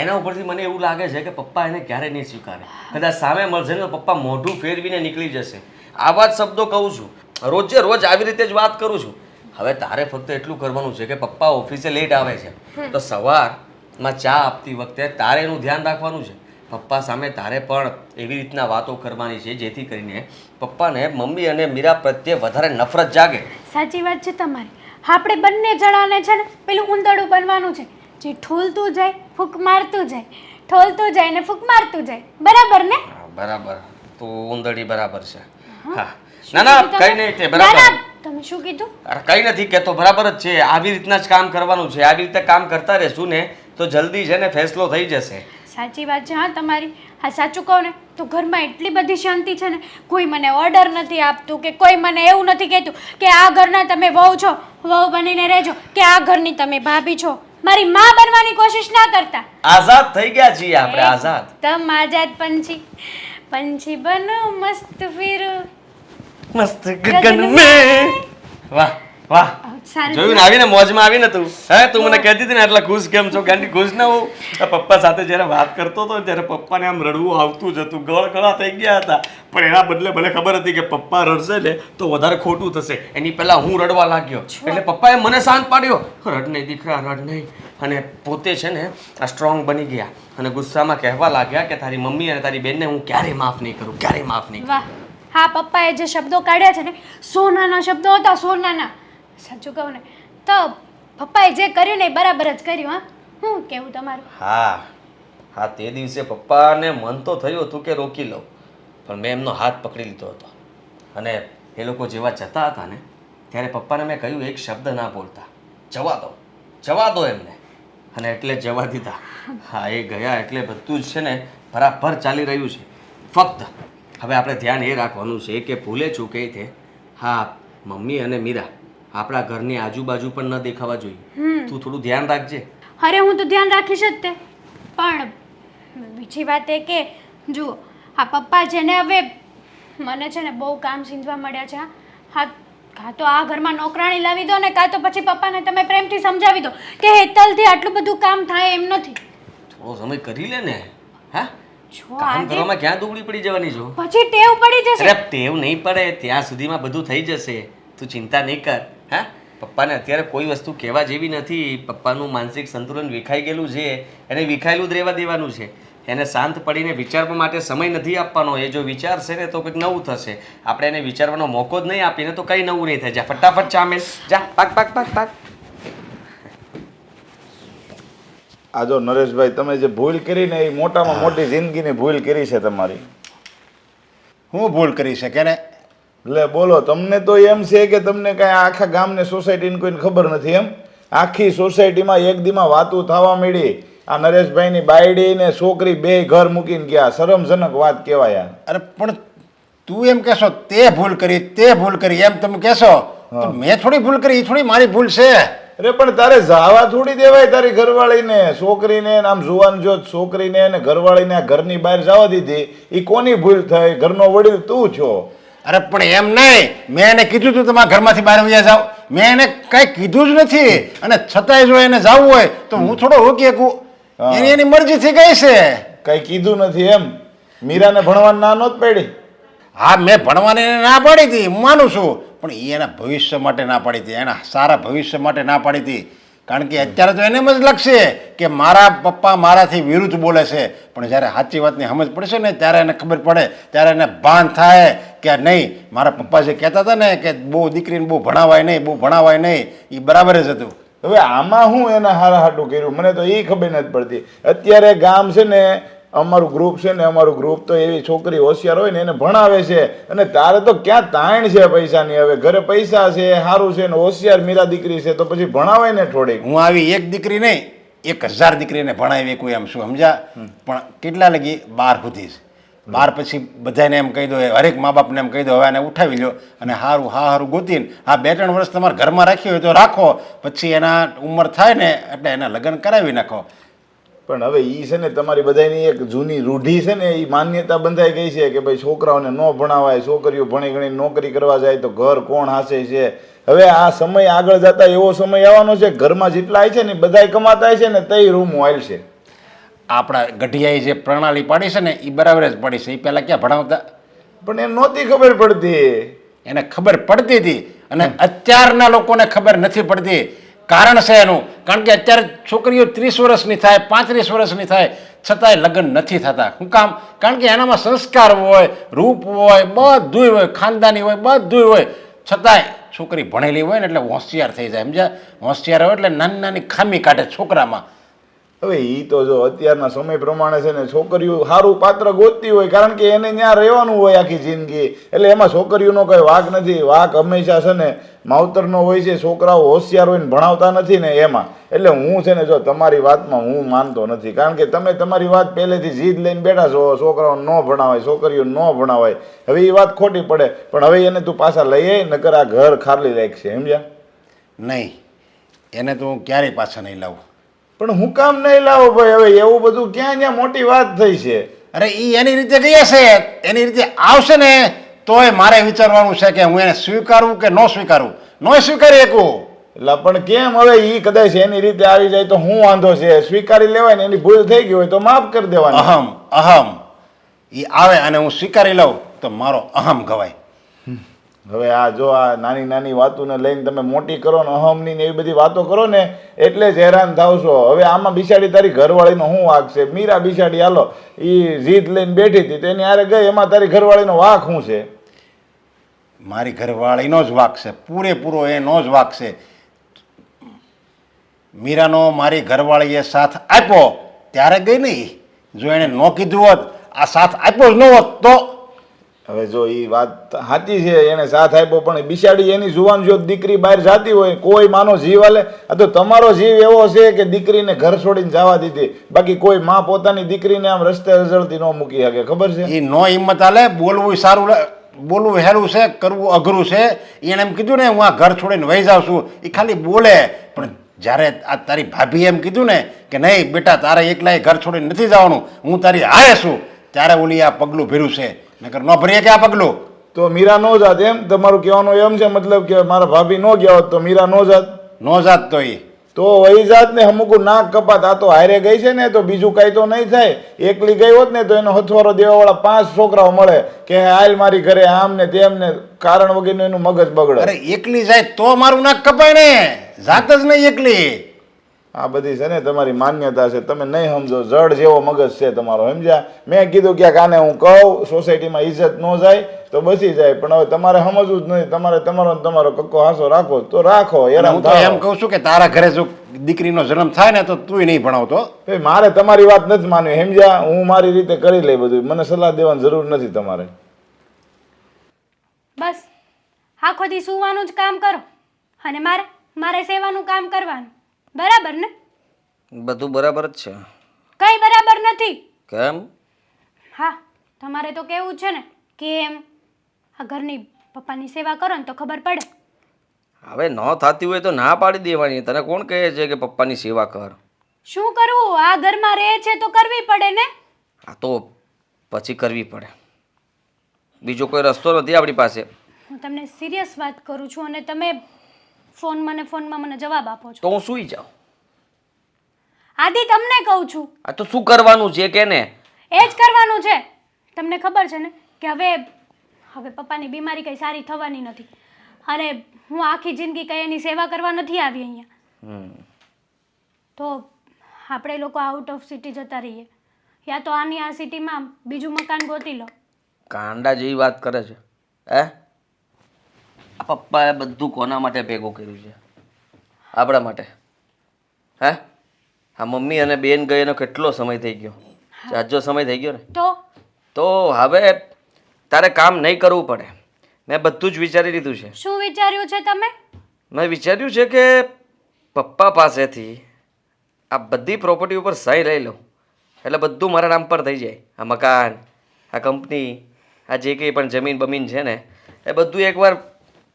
એના ઉપરથી મને એવું લાગે છે કે પપ્પા એને ક્યારેય નહીં સ્વીકારે. કદાચ સામે મળશે ને તો પપ્પા મોઢું ફેરવીને નીકળી જશે. આવા જ શબ્દો કહું છું, રોજે રોજ આવી રીતે જ વાત કરું છું. હવે તારે ફક્ત એટલું કરવાનું છે કે પપ્પા ઓફિસે લેટ આવે છે તો સવારમાં ચા આપતી વખતે તારે એનું ધ્યાન રાખવાનું છે. પપ્પા સામે તારે પણ એવી રીતના વાતો કરવાની છે જેથી કરીને પપ્પાને મમ્મી અને મીરા પ્રત્યે વધારે નફરત જાગે. સાચી વાત છે તમારી. આપણે બંને જણાને છે ને પેલું ઉંદરડું બનવાનું છે, જે ઠોલતું જાય ફૂંક મારતું જાય, ઠોલતું જાય ને ફૂંક મારતું જાય. બરાબર ને? હા, બરાબર. તું ઉંદરડી બરાબર છે. હા, ના ના કઈ નહીં, તે બરાબર. ના, ના, તમે શું કીધું? અરે કઈ નથી કહેતો, બરાબર જ છે. આવી રીતના જ કામ કરવાનું છે. આવી રીતે કામ કરતા રહેશું ને તો જલ્દી છે ને ફેસલો થઈ જશે. સાચી વાત છે હા તમારી. હા, સાચું કહું ને તો ઘરમાં એટલી બધી શાંતિ છે ને, કોઈ મને ઓર્ડર નથી આપતું કે કોઈ મને એવું નથી કહેતું કે આ ઘરના તમે વહુ છો, વહુ બનીને રહેજો, કે આ ઘરની તમે ભાભી છો. મારી માં બનવાની કોશિશ ના કરતા. આઝાદ થઈ ગયા છીએ આપણે, આઝાદ. તમ આઝાદ પંછી, પંછી બનો મસ્ત ફિરો મસ્ત ગગન મેં. વાહ વાહ, સારું. જોયું ને આવીને મોજમાં આવીને તું. હે તું મને કહેતી હતી ને આટલા ખુશ કેમ છો ગાંડી? ખુશ ના હું પપ્પા સાથે જ્યારે વાત કરતો હતો ત્યારે પપ્પાને આમ રડવું આવતું જ હતું, ગળગળા થઈ ગયા હતા. પણ એના બદલે મને ખબર હતી કે પપ્પા રડશે ને તો વધારે ખોટું થશે. એની પહેલા હું રડવા લાગ્યો એટલે પપ્પાએ મને શાંત પાડ્યો. રડ નહીં દીકરા, રડ નહીં. અને પોતે છે ને આ સ્ટ્રોંગ બની ગયા અને ગુસ્સામાં કહેવા લાગ્યા કે તારી મમ્મી અને તારી બેનને હું ક્યારેય માફ નહીં કરું, ક્યારેય માફ નહીં કરું. વાહ, હા, પપ્પાએ જે શબ્દો કાઢ્યા છે ને સોનાના શબ્દો હતા, સોનાના. સાચું કહું ને તો પપ્પાએ જે કર્યું ને એ બરાબર જ કર્યું. હા, શું કેવું તમારું? હા હા, તે દિવસે પપ્પાને મન તો થયું હતું કે રોકી લઉં, પણ મેં એમનો હાથ પકડી લીધો હતો. અને એ લોકો જેવા જતા હતા ને ત્યારે પપ્પાને મેં કહ્યું એક શબ્દ ના બોલતા, જવા દો એમને. અને એટલે જવા દીધા. હા, એ ગયા એટલે બધું જ છે ને બરાબર ચાલી રહ્યું છે. ફક્ત હવે આપણે ધ્યાન એ રાખવાનું છે કે ભૂલે ચૂકે તે હા મમ્મી અને મીરા આપણા ઘરની આજુબાજુ પણ ન દેખાવા જોઈએ. તું થોડું ધ્યાન રાખજે. અરે હું તો ધ્યાન રાખીશ જ તે, પણ બીજી વાત એ કે જુઓ આ પપ્પા છે ને હવે મને છે ને બહુ કામ સીંધવા મળ્યા છે હા કાં તો આ ઘરમાં નોકરાણી લાવી દો ને કાં તો પછી પપ્પાને તમે પ્રેમથી સમજાવી દો કે હેતલથી આટલું બધું કામ થાય એમ નથી. થોડો સમય કરી લે ને. હા, જો કામ આજે કરવામાં ક્યાં દુબળી પડી જવાની છો? પછી ટેવ પડી જશે. અરે ટેવ નહીં પડે ત્યાં સુધીમાં બધું થઈ જશે. તું ચિંતા નહીં કર. હા, પપ્પાને અત્યારે કોઈ વસ્તુ કહેવા જેવી નથી. પપ્પાનું માનસિક સંતુલન વિખાઈ ગયેલું છે, એને વિખાયેલું જ રહેવા દેવાનું છે. એને શાંત પડીને વિચારવા માટે સમય નથી આપવાનો. એ જો વિચારશે ને તો કંઈક નવું થશે. આપણે એને વિચારવાનો મોકો જ નહીં આપીને તો કંઈ નવું નહીં થાય. જા ફટાફટ ચા મેલ, જા પાક પાક પાક પાક. આ જો નરેશભાઈ, તમે જે ભૂલ કરી ને એ મોટામાં મોટી જિંદગીની ભૂલ કરી છે તમારી. હું ભૂલ કરી શકે ને? એટલે બોલો, તમને તો એમ છે કે તમને કાંઈ આખા ગામને સોસાયટીની કોઈને ખબર નથી એમ? આખી સોસાયટીમાં એક દીમાં વાતું થવા મળી. આ નરેશભાઈની બાયડી ને છોકરી બે ઘર મૂકીને ગયા. શરમજનક વાત કહેવાય. અરે પણ તું એમ કહેશો તે ભૂલ કરી, તે ભૂલ કરી એમ તમે કહેશો, તો મેં થોડી ભૂલ કરી, એ થોડી મારી ભૂલ છે. અરે પણ તારે જાવા થોડી દેવાય તારી ઘરવાળીને, છોકરીને આમ જુવાન જો છોકરીને અને ઘરવાળીને આ ઘરની બહાર જવા દીધી. એ કોની ભૂલ થઈ? ઘરનો વડીલ તું છો. અરે પણ એમ નહીં, મેં એને કીધું તું તમારા ઘરમાંથી બહાર વયા જાઓ. મેં એને કંઈ કીધું જ નથી. અને છતાંય જો એને જવું હોય તો હું થોડો રોકી શકું? એની એની મરજીથી ગઈ છે. કઈ કીધું નથી એમ? મીરાને ભણવાની ના નહોત પાડી? હા, મેં ભણવાની એને ના પાડી હતી, હું માનું છું. પણ એ એના ભવિષ્ય માટે ના પાડી હતી, એના સારા ભવિષ્ય માટે ના પાડી હતી. કારણ કે અત્યારે તો એને એમ જ લાગશે કે મારા પપ્પા મારાથી વિરુદ્ધ બોલે છે. પણ જ્યારે સાચી વાતની સમજ પડશે ને ત્યારે એને ખબર પડે, ત્યારે એને ભાન થાય કે નહીં, મારા પપ્પા જે કહેતા હતા ને કે બહુ દીકરીને બહુ ભણાવાય નહીં, બહુ ભણાવાય નહીં, એ બરાબર જ હતું. હવે આમાં હું એના હારા હાટું કર્યું મને તો એ ખબર નથી પડતી. અત્યારે ગામ છે ને, અમારું ગ્રુપ છે ને, અમારું ગ્રુપ તો એવી છોકરી હોશિયાર હોય ને એને ભણાવે છે. અને તારે તો ક્યાં તાણ છે પૈસાની? હવે ઘરે પૈસા છે, સારું છે ને હોશિયાર મીરા દીકરી છે, તો પછી ભણાવાય ને થોડીક. હું આવી એક દીકરી નહીં, 1000 દીકરીને ભણાવી કોઈ એમ શું સમજા? પણ કેટલા લગી? 12 સુધી જ. 12 પછી બધાને એમ કહી દો, હરેક મા બાપને એમ કહી દો હવે આને ઉઠાવી લો અને સારું ગોતીને 2-3 વર્ષ તમારા ઘરમાં રાખી હોય તો રાખો, પછી એના ઉંમર થાય ને એટલે એના લગ્ન કરાવી નાખો. પણ હવે એ છે ને તમારી બધાની એક જૂની રૂઢી છે ને, એ માન્યતા બંધાઈ ગઈ છે કે ભાઈ છોકરાઓને ન ભણાવાય, છોકરીઓ ભણી ગણી નોકરી કરવા જાય તો ઘર કોણ હાંસે છે. હવે આ સમય આગળ જતા એવો સમય આવવાનો છે, ઘરમાં જેટલા છે ને બધા કમાતા છે ને તે રૂમ વાઇલ છે. આપણા ગઢિયાએ જે પ્રણાલી પાડી છે ને એ બરાબર જ પાડી છે. એ પહેલાં ક્યાં ભણાવતા? પણ એમ નહોતી ખબર પડતી. એને ખબર પડતી હતી અને અત્યારના લોકોને ખબર નથી પડતી. કારણ છે એનું, કારણ કે અત્યારે છોકરીઓ 30 વર્ષની થાય, 35 વર્ષની થાય છતાંય લગ્ન નથી થતા. શું કામ? કારણ કે એનામાં સંસ્કાર હોય, રૂપ હોય, બધું હોય, ખાનદાની હોય, બધું હોય, છતાંય છોકરી ભણેલી હોય ને એટલે હોશિયાર થઈ જાય. સમજ્યા? હોશિયાર હોય એટલે નાની નાની ખામી કાઢે છોકરામાં. હવે એ તો જો અત્યારના સમય પ્રમાણે છે ને, છોકરીઓ સારું પાત્ર ગોતતી હોય કારણ કે એને ત્યાં રહેવાનું હોય આખી જિંદગી. એટલે એમાં છોકરીઓનો કંઈ વાંક નથી. વાંક હંમેશા છે ને માવતરનો હોય છે. છોકરાઓ હોશિયાર હોય ને ભણાવતા નથી ને એમાં. એટલે હું છે ને જો તમારી વાતમાં હું માનતો નથી. કારણ કે તમે તમારી વાત પહેલેથી જીદ લઈને બેઠા છો, છોકરાઓ ન ભણાવાય, છોકરીઓ ન ભણાવાય. હવે એ વાત ખોટી પડે. પણ હવે એને તું પાછા લઈ આય, નકર આ ઘર ખાલી રાખશે. સમજ્યા? નહીં, એને તો હું ક્યારેય પાછા નહીં લાવું. પણ હું કામ નહીં લાવો ભાઈ? હવે એવું બધું ક્યાં ત્યાં મોટી વાત થઈ છે? અરે એ એની રીતે ગયા છે, એની રીતે આવશે ને તોય મારે વિચારવાનું છે કે હું એને સ્વીકારવું કે ન સ્વીકારવું. ન સ્વીકારી શકું. એટલે પણ કેમ? હવે એ કદાચ એની રીતે આવી જાય તો હું વાંધો છે? સ્વીકારી લેવાય ને, એની ભૂલ થઈ ગઈ હોય તો માફ કરી દેવાની. અહમ એ આવે અને હું સ્વીકારી લઉં તો મારો અહમ ગવાય. હવે આ જો આ નાની નાની વાતોને લઈને તમે મોટી કરો ને, અહમની ને એવી બધી વાતો કરો ને એટલે જ હેરાન થાવ છો. હવે આમાં બિચારી તારી ઘરવાળીનો શું વાંક છે? મીરા બિચારી હાલો એ જીદ લઈને બેઠી હતી તો એની હારે ગઈ, એમાં તારી ઘરવાળીનો વાંક શું છે? મારી ઘરવાળીનો જ વાંક છે, પૂરેપૂરો એનો જ વાંક છે. મીરાનો મારી ઘરવાળીએ સાથ આપ્યો ત્યારે ગઈ નહીં. જો એણે ન કીધું હોત, આ સાથ આપ્યો જ ન હોત તો. હવે જો એ વાત સાચી છે, એને સાથ આપ્યો, પણ બિચારી એની જુવાન જો દીકરી બહાર જતી હોય, કોઈ માનો જીવ હાલે? આ તો તમારો જીવ એવો છે કે દીકરીને ઘર છોડીને જવા દીધી. બાકી કોઈ માં પોતાની દીકરીને આમ રસ્તે રઝળતી ન મૂકી શકે. ખબર છે? એ નો હિંમત હાલે. બોલવું સારું, બોલવું હેલું છે, કરવું અઘરું છે. એણે એમ કીધું ને હું આ ઘર છોડીને વહી જાઉં છું, એ ખાલી બોલે. પણ જ્યારે આ તારી ભાભીએ એમ કીધું ને કે નહીં બેટા તારે એકલાએ ઘર છોડીને નથી જવાનું, હું તારી હારે છું, ત્યારે ઓલી આ પગલું ભર્યું છે. નકર ન ભરીએ કે આ પગલું? તો મીરા નો જાત એમ તમારું કહેવાનું એમ છે મતલબ કે મારા ભાભી નો ગયા હોત તો મીરા નો જાત નો જાત તો એ તો વહી જાત ને અમુક નાક કપાત આ તો હારે ગઈ છે ને તો બીજું કાંઈ તો નહીં થાય એકલી ગઈ હોત ને તો એનો હથવારો દેવાવાળા 5 છોકરાઓ મળે કે હાલ મારી ઘરે આમ ને તેમ ને કારણ વગરનું એનું મગજ બગડે. અરે એકલી જાય તો મારું નાક કપાય ને, જાત જ નહીં એકલી. આ બધી છે ને તમારી માન્યતા છે, તમે નહીં સમજો. જડ જેવો મગજ છે તમારો, સમજ્યા? મેં કીધું ક્યાંક આને હું કહું સોસાયટીમાં ઇજ્જત ન જાય તો બચી જાય, પણ હવે તમારે સમજવું જ નહીં. તમારે તમારો કક્કો હાસો રાખો તો રાખો. અને હેરાન હું તો થાઓ. એમ કહું છું કે તારા ઘરે જો દીકરીનો જન્મ થાય ને તો તું નહીં ભણાવતો. ભાઈ મારે તમારી વાત નથી માનવી, સમજ્યા? હું મારી રીતે કરી લઈ બધું, મને સલાહ દેવાની જરૂર નથી તમારે. બસ આખો દી સૂવાનું જ કામ કરો અને મારે સેવાનું કામ કરવાનું, બરાબર ને? બધું બરાબર જ છે. કઈ બરાબર નથી. કેમ? હા, તમારે તો કેવું છે ને કે એમ આ ઘરની પપ્પાની સેવા કરો ને તો ખબર પડે. હવે ન થતી હોય તો ના પાડી દેવાની. તને કોણ કહે છે કે પપ્પાની સેવા કર? શું કરવું? આ ઘરમાં રહે છે તો કરવી પડે ને. આ તો પછી કરવી પડે, બીજો કોઈ રસ્તો નથી આપણી પાસે. હું તમને સિરિયસ વાત કરું છું અને તમે ફોનમાં મને જવાબ આપો છો. તો હું સૂઈ જાઉં? આદિ તમને કહું છું. આ તો શું કરવાનું છે કે ને? એ જ કરવાનું છે. તમને ખબર છે ને કે હવે પપ્પાની બીમારી કંઈ સારી થવાની નથી અને હું આખી જિંદગી કંઈ એની સેવા કરવા નથી આવી અહીંયા. તો આપણે લોકો આઉટ ઓફ સિટી જતા રહીએ, યા તો આની આ સિટીમાં બીજું મકાન ગોતી લો. કાંડા જેવી વાત કરે છે હે? આ પપ્પાએ બધું કોના માટે ભેગું કર્યું છે? આપણા માટે. હે? આ મમ્મી અને બેન ગઈ એનો કેટલો સમય થઈ ગયો? જાજો સમય થઈ ગયો ને. તો હવે તારે કામ નહીં કરવું પડે. મેં બધું જ વિચારી લીધું છે. શું વિચાર્યું છે તમે? મેં વિચાર્યું છે કે પપ્પા પાસેથી આ બધી પ્રોપર્ટી ઉપર સહી લઈ લઉં એટલે બધું મારા નામ પર થઈ જાય. આ મકાન, આ કંપની, આ જે કંઈ પણ જમીન બમીન છે ને એ બધું એકવાર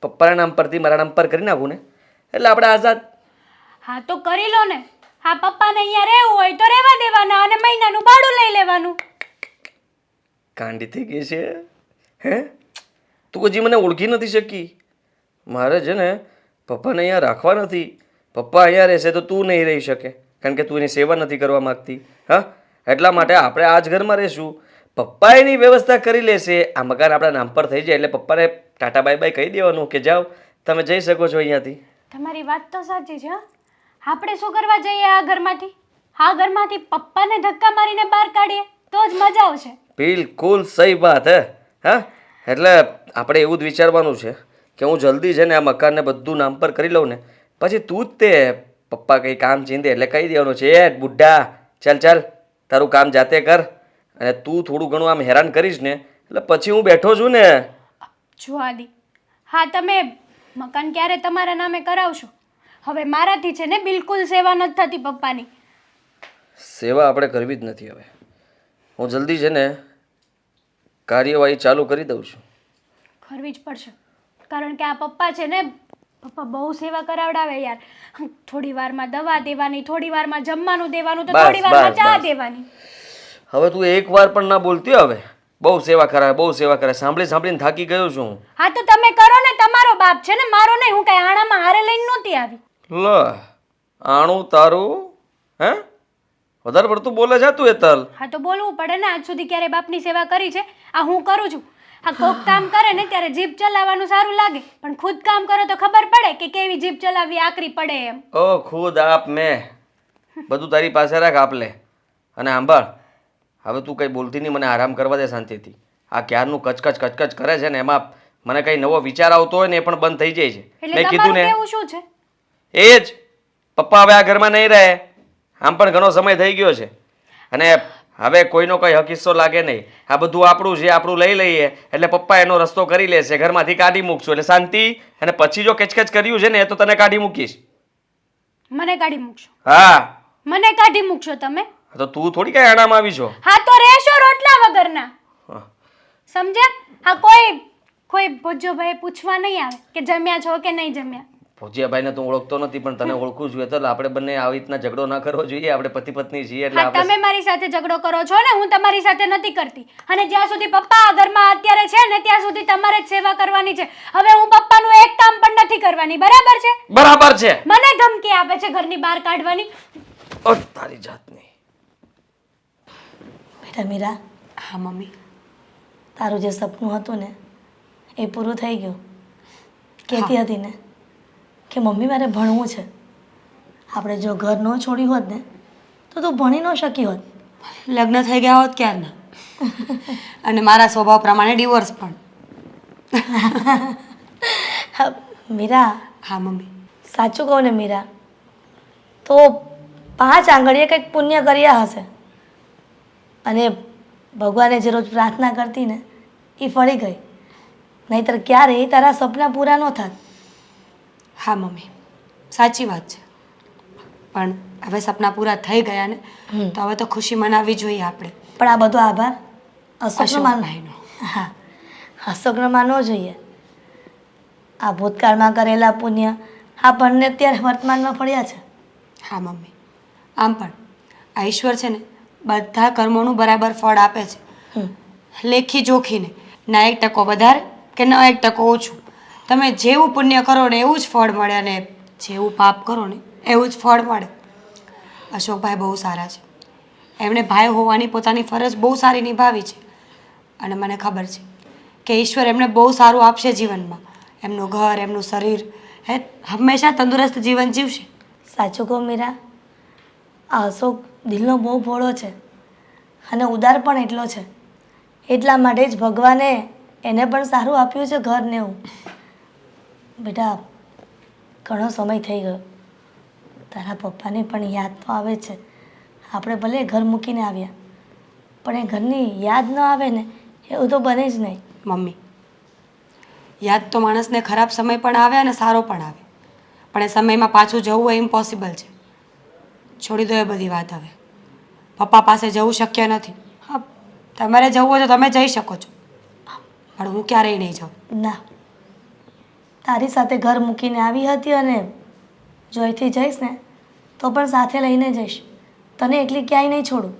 પપ્પાના નામ પરથી મારા નામ પર કરી નાખું ને એટલે આપણે આઝાદ. હા તો કરી લો ને. હા, પપ્પાને અહીંયા રહેવું હોય તો રહેવા દેવાના અને મહિનાનું ભાડું લઈ લેવાનું. કાંડી થઈ ગઈ છે હે? તું હજી મને ઓળખી નથી શકી. મારે છે ને પપ્પાને અહીંયા રાખવા નથી. પપ્પા અહીંયા રહેશે તો તું નહીં રહી શકે કારણ કે તું એની સેવા નથી કરવા માગતી. હા, એટલા માટે આપણે આ જ ઘરમાં રહીશું. પપ્પા એની વ્યવસ્થા કરી લેશે. આ મકાન આપણા નામ પર થઈ જાય એટલે પપ્પાને ટાટા બાય બાય કહી દેવાનું કે જાઓ તમે જઈ શકો છો અહીંયાથી. તમારી વાત તો સાચી છે. આપણે શું કરવા જઈએ આ ઘરમાંથી? આ ઘરમાંથી પપ્પાને ધક્કા મારીને બહાર કાઢીએ તો જ મજા આવશે. બિલકુલ સહી વાત હે. હા, એટલે આપણે એવું જ વિચારવાનું છે કે હું જલ્દી છે ને આ મકાનને બધું નામ પર કરી લઉં ને પછી તું જ તે પપ્પા કંઈ કામ ચીંધે એટલે કહી દેવાનું છે એ બુઢ્ઢા ચાલ તારું કામ જાતે કર અને તું થોડું ઘણું આમ હેરાન કરીશ ને એટલે પછી હું બેઠો છું ને. જો આદિ, હા તમે મકાન ક્યારે તમારા નામે કરાવશો? હવે મારાથી છે ને બિલકુલ સેવા નથી થતી પપ્પાની. સેવા આપણે કરવી જ નથી. હવે હું જલ્દી છે ને કાર્યવાહી ચાલુ કરી દઉં છું. કરવી જ પડશે કારણ કે આ પપ્પા છે ને પપ્પા બહુ સેવા કરાવડાવે યાર. થોડી વારમાં દવા દેવાની, થોડી વારમાં જમવાનું દેવાનું, તો બસ, થોડી વારમાં બસ, ચા બસ. દેવાની. હવે તું એકવાર પણ ના બોલતી હવે. બહુ સેવા કરાવે બહુ સેવા કરે સાંભળીને થાકી ગયો છું હું. હા તો તમે કરો ને, તમારો બાપ છે ને, મારો નહીં. હું કઈ આણામાં હારે લઈને નહોતી આવી. લ આણું તારું હે? વધારે પડતું બોલે છે તું એતલ. હા તો બોલવું પડે ને. આજ સુધી ક્યારે બાપની સેવા કરી છે? આ હું કરું છું. આ કોક કામ કરે ને ત્યારે જીભ ચલાવવાનું સારું લાગે પણ ખુદ કામ કરો તો ખબર પડે કે કેવી જીભ ચલાવવી આકરી પડે એમ. ઓ ખુદ આપ મેં બધું તારી પાસે રાખ આપ લે. અને સાંભળ, હવે તું કંઈ બોલતી નહીં, મને આરામ કરવા દે શાંતિથી. આ ક્યારનું કચકચ કરે છે ને એમાં મને કંઈ નવો વિચાર આવતો હોય ને એ પણ બંધ થઈ જાય છે. એટલે મેં કીધું તમારું ને કેવું શું છે? એ જ પપ્પા હવે આ ઘરમાં નહીં રહે. આમ પણ ઘણો સમય થઈ ગયો છે અને હવે કોઈનો કોઈ હક હિસ્સો લાગે નહીં. આ બધું આપણું છે, આપણું લઈ લઈએ એટલે પપ્પા એનો રસ્તો કરી લેશે, ઘરમાંથી કાઢી મૂકશું એટલે શાંતિ. અને પછી જો કેચકેચ કર્યું છે ને એ તો તને કાઢી મૂકીશ. મને કાઢી મૂકશો? હા, મને કાઢી મૂકશો તમે? તો તું થોડી કઈ આણામાં આવી છો. હા તો રહેશો રોટલા વગરના. સમજ્યા? હા, કોઈ ભોજો ભાઈ પૂછવા નહીં આવે કે જમ્યા છો કે નહીં જમ્યા. ફોજિયાભાઈને તું ઓળખતો નથી પણ તને ઓળખું છું એટલે આપણે બંને આવી રીતના ઝઘડો ના કરવો જોઈએ. આપણે પતિ પત્ની છીએ એટલે હા આપણે તમે મારી સાથે ઝઘડો કરો છો ને, હું તમારી સાથે નથી કરતી. અને જ્યાં સુધી પપ્પા આ ઘરમાં અત્યારે છે ને ત્યાં સુધી તમારે જ સેવા કરવાની છે. હવે હું પપ્પાનું એક કામ પણ નથી કરવાની, બરાબર છે? બરાબર છે. મને ધમકી આપે છે ઘરની બહાર કાઢવાની. ઓ તારી જાતની. બેટા મીરા, હા મમ્મી. તારું જે સપનું હતું ને એ પૂરું થઈ ગયું. કહેતી હતી ને કે મમ્મી મારે ભણવું છે. આપણે જો ઘર ન છોડ્યું હોત ને તો તું ભણી ન શકી હોત. લગ્ન થઈ ગયા હોત ક્યારના. અને મારા સ્વભાવ પ્રમાણે ડિવોર્સ પણ. હા, મીરા, હા મમ્મી. સાચું કહું ને મીરા, તો 5 આંગળીએ કંઈક પુણ્ય કર્યા હશે અને ભગવાને જે રોજ પ્રાર્થના કરતી ને એ ફળી ગઈ. નહીંતર ક્યારેય તારા સપના પૂરા ન થાત. હા મમ્મી, સાચી વાત છે. પણ હવે સપના પૂરા થઈ ગયા ને તો હવે તો ખુશી મનાવવી જોઈએ આપણે. પણ આ બધો આભાર અશોકનો માનવો. અશોકભાઈનો. હા, અશોકનો માનવો જોઈએ. આ ભૂતકાળમાં કરેલા પુણ્ય આપણને અત્યારે વર્તમાનમાં ફળ્યા છે. હા મમ્મી. આમ પણ આ ઈશ્વર છે ને બધા કર્મોનું બરાબર ફળ આપે છે. હમ. લેખી જોખીને. ના 1% વધારે કે ના 1% ઓછું. તમે જેવું પુણ્ય કરો ને એવું જ ફળ મળે અને જેવું પાપ કરો ને એવું જ ફળ મળે. અશોકભાઈ બહુ સારા છે. એમણે ભાઈ હોવાની પોતાની ફરજ બહુ સારી નિભાવી છે. અને મને ખબર છે કે ઈશ્વર એમને બહુ સારું આપશે જીવનમાં. એમનું ઘર, એમનું શરીર હંમેશા તંદુરસ્ત જીવન જીવશે. સાચું કહું મીરા, આ અશોક દિલનો બહુ ભોળો છે અને ઉદાર પણ એટલો છે. એટલા માટે જ ભગવાને એને પણ સારું આપ્યું છે ઘર ને એવું. બેટા, ઘણો સમય થઈ ગયો. તારા પપ્પાને પણ યાદ તો આવે છે. આપણે ભલે ઘર મૂકીને આવ્યા પણ એ ઘરની યાદ ન આવે ને એવું તો બને જ નહીં. મમ્મી, યાદ તો માણસને ખરાબ સમય પણ આવે અને સારો પણ આવે. પણ એ સમયમાં પાછું જવું એ ઇમ્પોસિબલ છે. છોડી દો એ બધી વાત હવે. પપ્પા પાસે જવું શક્ય નથી. હા, તમારે જવું હોય તો તમે જઈ શકો છો પણ હું ક્યારેય નહીં જાઉં. ના, તારી સાથે ઘર મૂકીને આવી હતી અને જો અહીંથી જઈશ ને તો પણ સાથે લઈને જઈશ. તને એકલી ક્યાંય નહીં છોડું.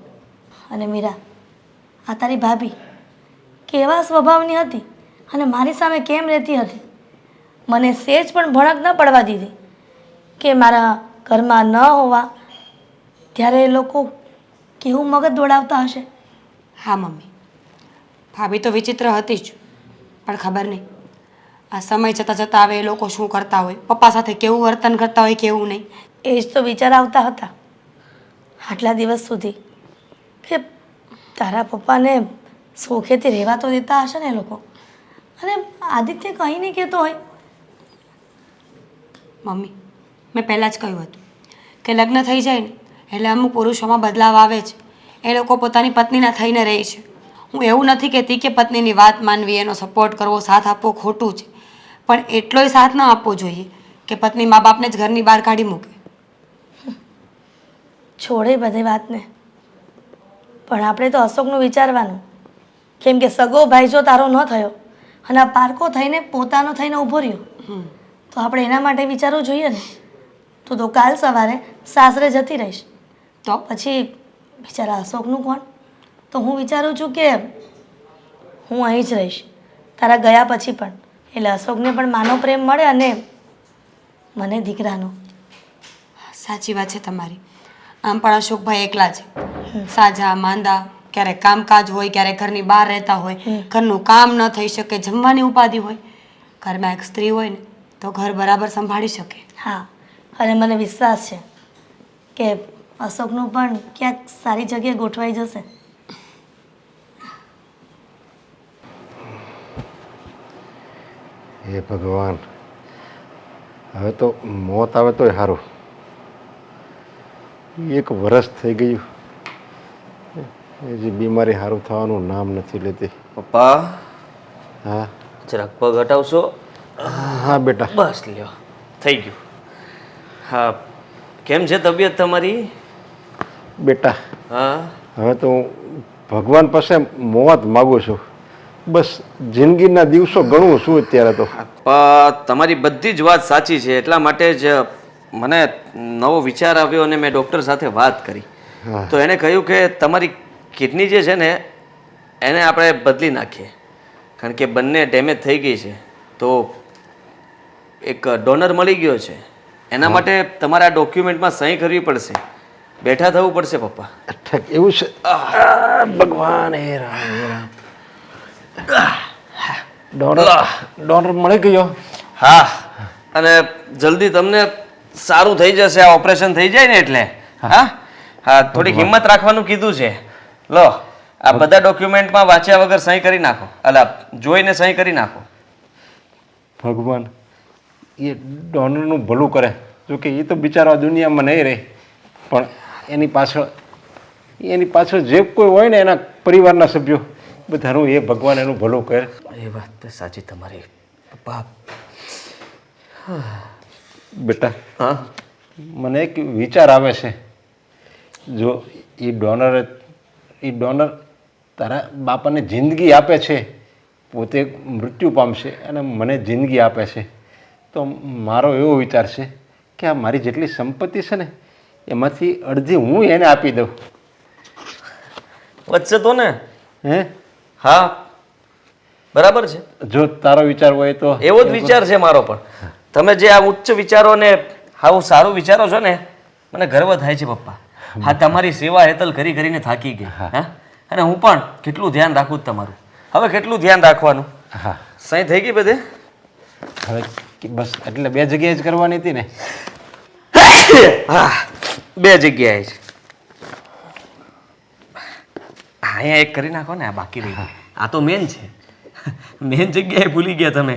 અને મીરા, આ તારી ભાભી કેવા સ્વભાવની હતી અને મારી સામે કેમ રહેતી હતી. મને સેજ પણ ભણક ન પડવા દીધી કે મારા ઘરમાં ન હોવા ત્યારે એ લોકો કેવું મગજ દોડાવતા હશે. હા મમ્મી, ભાભી તો વિચિત્ર હતી જ. પણ ખબર નહીં આ સમય જતાં જતાં હવે એ લોકો શું કરતા હોય, પપ્પા સાથે કેવું વર્તન કરતા હોય કેવું નહીં. એ જ તો વિચાર આવતા હતા આટલા દિવસ સુધી કે તારા પપ્પાને સુખેથી રહેવા તો દેતા હશે ને એ લોકો. અને આદિત્ય કંઈ નહીં કહેતો હોય. મમ્મી, મેં પહેલાં જ કહ્યું હતું કે લગ્ન થઈ જાય ને એટલે અમુક પુરુષોમાં બદલાવ આવે છે. એ લોકો પોતાની પત્નીના થઈને રહે છે. હું એવું નથી કહેતી કે પત્નીની વાત માનવી, એનો સપોર્ટ કરવો, સાથ આપવો ખોટું છે. પણ એટલોય સાથ ન આપવો જોઈએ કે પત્ની મા બાપને જ ઘરની બહાર કાઢી મૂકે. છોડે બધી વાતને. પણ આપણે તો અશોકનું વિચારવાનું. કેમ કે સગો ભાઈ જો તારો ન થયો અને આ પારકો થઈને પોતાનો થઈને ઊભો રહ્યો તો આપણે એના માટે વિચારવું જોઈએ ને. તો કાલ સવારે સાસરે જતી રહીશ તો પછી બિચારા અશોકનું કોણ? તો હું વિચારું છું કે હું અહીં જ રહીશ તારા ગયા પછી પણ. એટલે અશોકને પણ માનો પ્રેમ મળે અને મને દીકરાનો. સાચી વાત છે તમારી. આમ પણ અશોકભાઈ એકલા છે. સાજા માંદા, ક્યારેક કામકાજ હોય, ક્યારેક ઘરની બહાર રહેતા હોય, ઘરનું કામ ન થઈ શકે, જમવાની ઉપાધિ હોય. ઘરમાં એક સ્ત્રી હોય ને તો ઘર બરાબર સંભાળી શકે. હા, અને મને વિશ્વાસ છે કે અશોકનું પણ ક્યાંક સારી જગ્યાએ ગોઠવાઈ જશે. હે ભગવાન, હવે તો મોત આવે તોય સારું. 1 વર્ષ થઈ ગયું, એ જે બીમારી સારું થવાનું નામ નથી લેતી. પપ્પા હા જરાક પગ હટાવશો? હા બેટા. બસ લ્યો, થઈ ગયું. હા, કેમ છે તબિયત તમારી? બેટા, હા હવે તો હું ભગવાન પાસે મોત માગું છું. બસ જિંદગીના દિવસો ગણું છું અત્યારે તો. પપ્પા તમારી બધી જ વાત સાચી છે, એટલા માટે જ મને નવો વિચાર આવ્યો અને મેં ડૉક્ટર સાથે વાત કરી. તો એણે કહ્યું કે તમારી કિડની જે છે ને એને આપણે બદલી નાખીએ, કારણ કે બંને ડેમેજ થઈ ગઈ છે. તો એક ડોનર મળી ગયો છે, એના માટે તમારે આ ડોક્યુમેન્ટમાં સહી કરવી પડશે, બેઠા થવું પડશે પપ્પા. ઠીક એવું છે. ભગવાન હે રામ હે રામ. ડોનર મળી ગયો. હા, અને જલ્દી તમને સારું થઈ જશે, આ ઓપરેશન થઈ જાય ને એટલે. હા હા, થોડીક હિંમત રાખવાનું કીધું છે. લો આ બધા ડોક્યુમેન્ટમાં વાંચ્યા વગર સહી કરી નાખો, અલા જોઈને સહી કરી નાખો. ભગવાન એ ડોનરનું ભલું કરે. જોકે એ તો બિચારા દુનિયામાં નહીં રહે, પણ એની પાછળ જે કોઈ હોય ને એના પરિવારના સભ્યો બધાનું એ ભગવાન એનું ભલું કરે. એ વાત તો સાચી તમારી પપ્પા. બેટા હા, મને એક વિચાર આવે છે. જો એ ડોનર તારા બાપાને જિંદગી આપે છે, પોતે મૃત્યુ પામશે અને મને જિંદગી આપે છે, તો મારો એવો વિચાર છે કે આ મારી જેટલી સંપત્તિ છે ને એમાંથી અડધી હું એને આપી દઉં. વચ્ચે તો ને. હે? હા બરાબર છે, જો તારો વિચાર હોય તો. એવો જ વિચાર છે મારો પણ. તમે જે આ ઉચ્ચ વિચારો ને આવું સારું વિચારો છો ને, મને ગર્વ થાય છે પપ્પા. હા, તમારી સેવા હેતલ કરી કરીને થાકી ગઈ. હા, અને હું પણ કેટલું ધ્યાન રાખું જ તમારું. હવે કેટલું ધ્યાન રાખવાનું. હા, સહી થઈ ગઈ બધે. હવે બસ એટલે 2 જગ્યાએ જ કરવાની હતી ને. હા, 2 જગ્યાએ જ. અહીંયા એક કરી નાખો ને, આ બાકી રહી ગઈ. આ તો મેન છે, મેન જગ્યાએ ભૂલી ગયા તમે.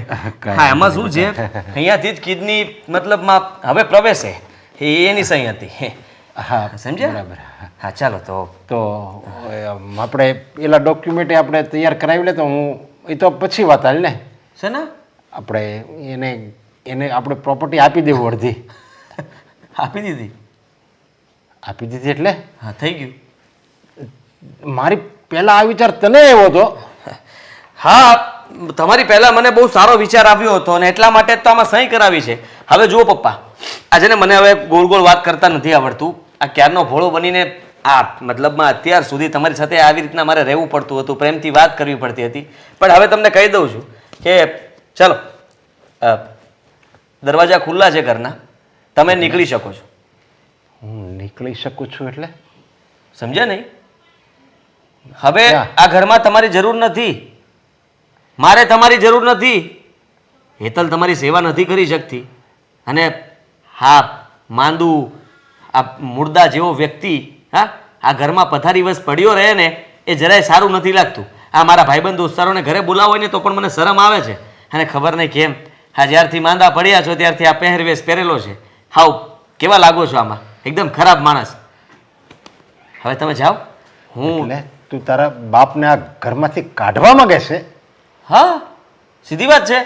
હા, એમાં શું છે, અહીંયાથી જ કિડની મતલબમાં હવે પ્રવેશે, એની સહી હતી. હા, સમજ્યા? બરાબર. હા, ચાલો તો આપણે પેલા ડોક્યુમેન્ટ આપણે તૈયાર કરાવી લે, તો હું એ તો પછી વાત હાલ ને. છે ને, આપણે એને આપણે પ્રોપર્ટી આપી દેવું અડધી. આપી દીધી. આપી દીધી એટલે હા, થઈ ગયું. મારી પહેલા આ વિચાર તને આવ્યો હતો. હા, તમારી પહેલા મને બહુ સારો વિચાર આવ્યો હતો અને એટલા માટે જ તો આમાં સહી કરાવી છે. હવે જુઓ પપ્પા, આજે ને મને હવે ગોળ ગોળ વાત કરતા નથી આવડતું. આ ક્યારનો ભોળો બનીને આ મતલબમાં અત્યાર સુધી તમારી સાથે આવી રીતના મારે રહેવું પડતું હતું, પ્રેમથી વાત કરવી પડતી હતી. પણ હવે તમને કહી દઉં છું કે ચાલો, દરવાજા ખુલ્લા છે ઘરના, તમે નીકળી શકો છો. હું નીકળી શકું છું એટલે સમજ્યા નહીં? હવે આ ઘરમાં તમારી જરૂર નથી, મારે તમારી જરૂર નથી. હેતલ તમારી સેવા નથી કરી શકતી, અને હા, માંદું આ મુર્દા જેવો વ્યક્તિ હા આ ઘરમાં પથારી વસ પડ્યો રહે ને એ જરાય સારું નથી લાગતું. આ મારા ભાઈબંધ દોસ્તારોને ઘરે બોલાવો હોય ને તો પણ મને શરમ આવે છે. અને ખબર નહીં કેમ હા જ્યારથી માંદા પડ્યા છો ત્યારથી આ પહેરવેશ પહેરેલો છે. હાવ કેવા લાગો છો આમાં, એકદમ ખરાબ માણસ. હવે તમે જાઓ. હું એટલે તું તારા બાપને આ ઘરમાંથી કાઢવા માંગે છે? હા, સીધી વાત છે.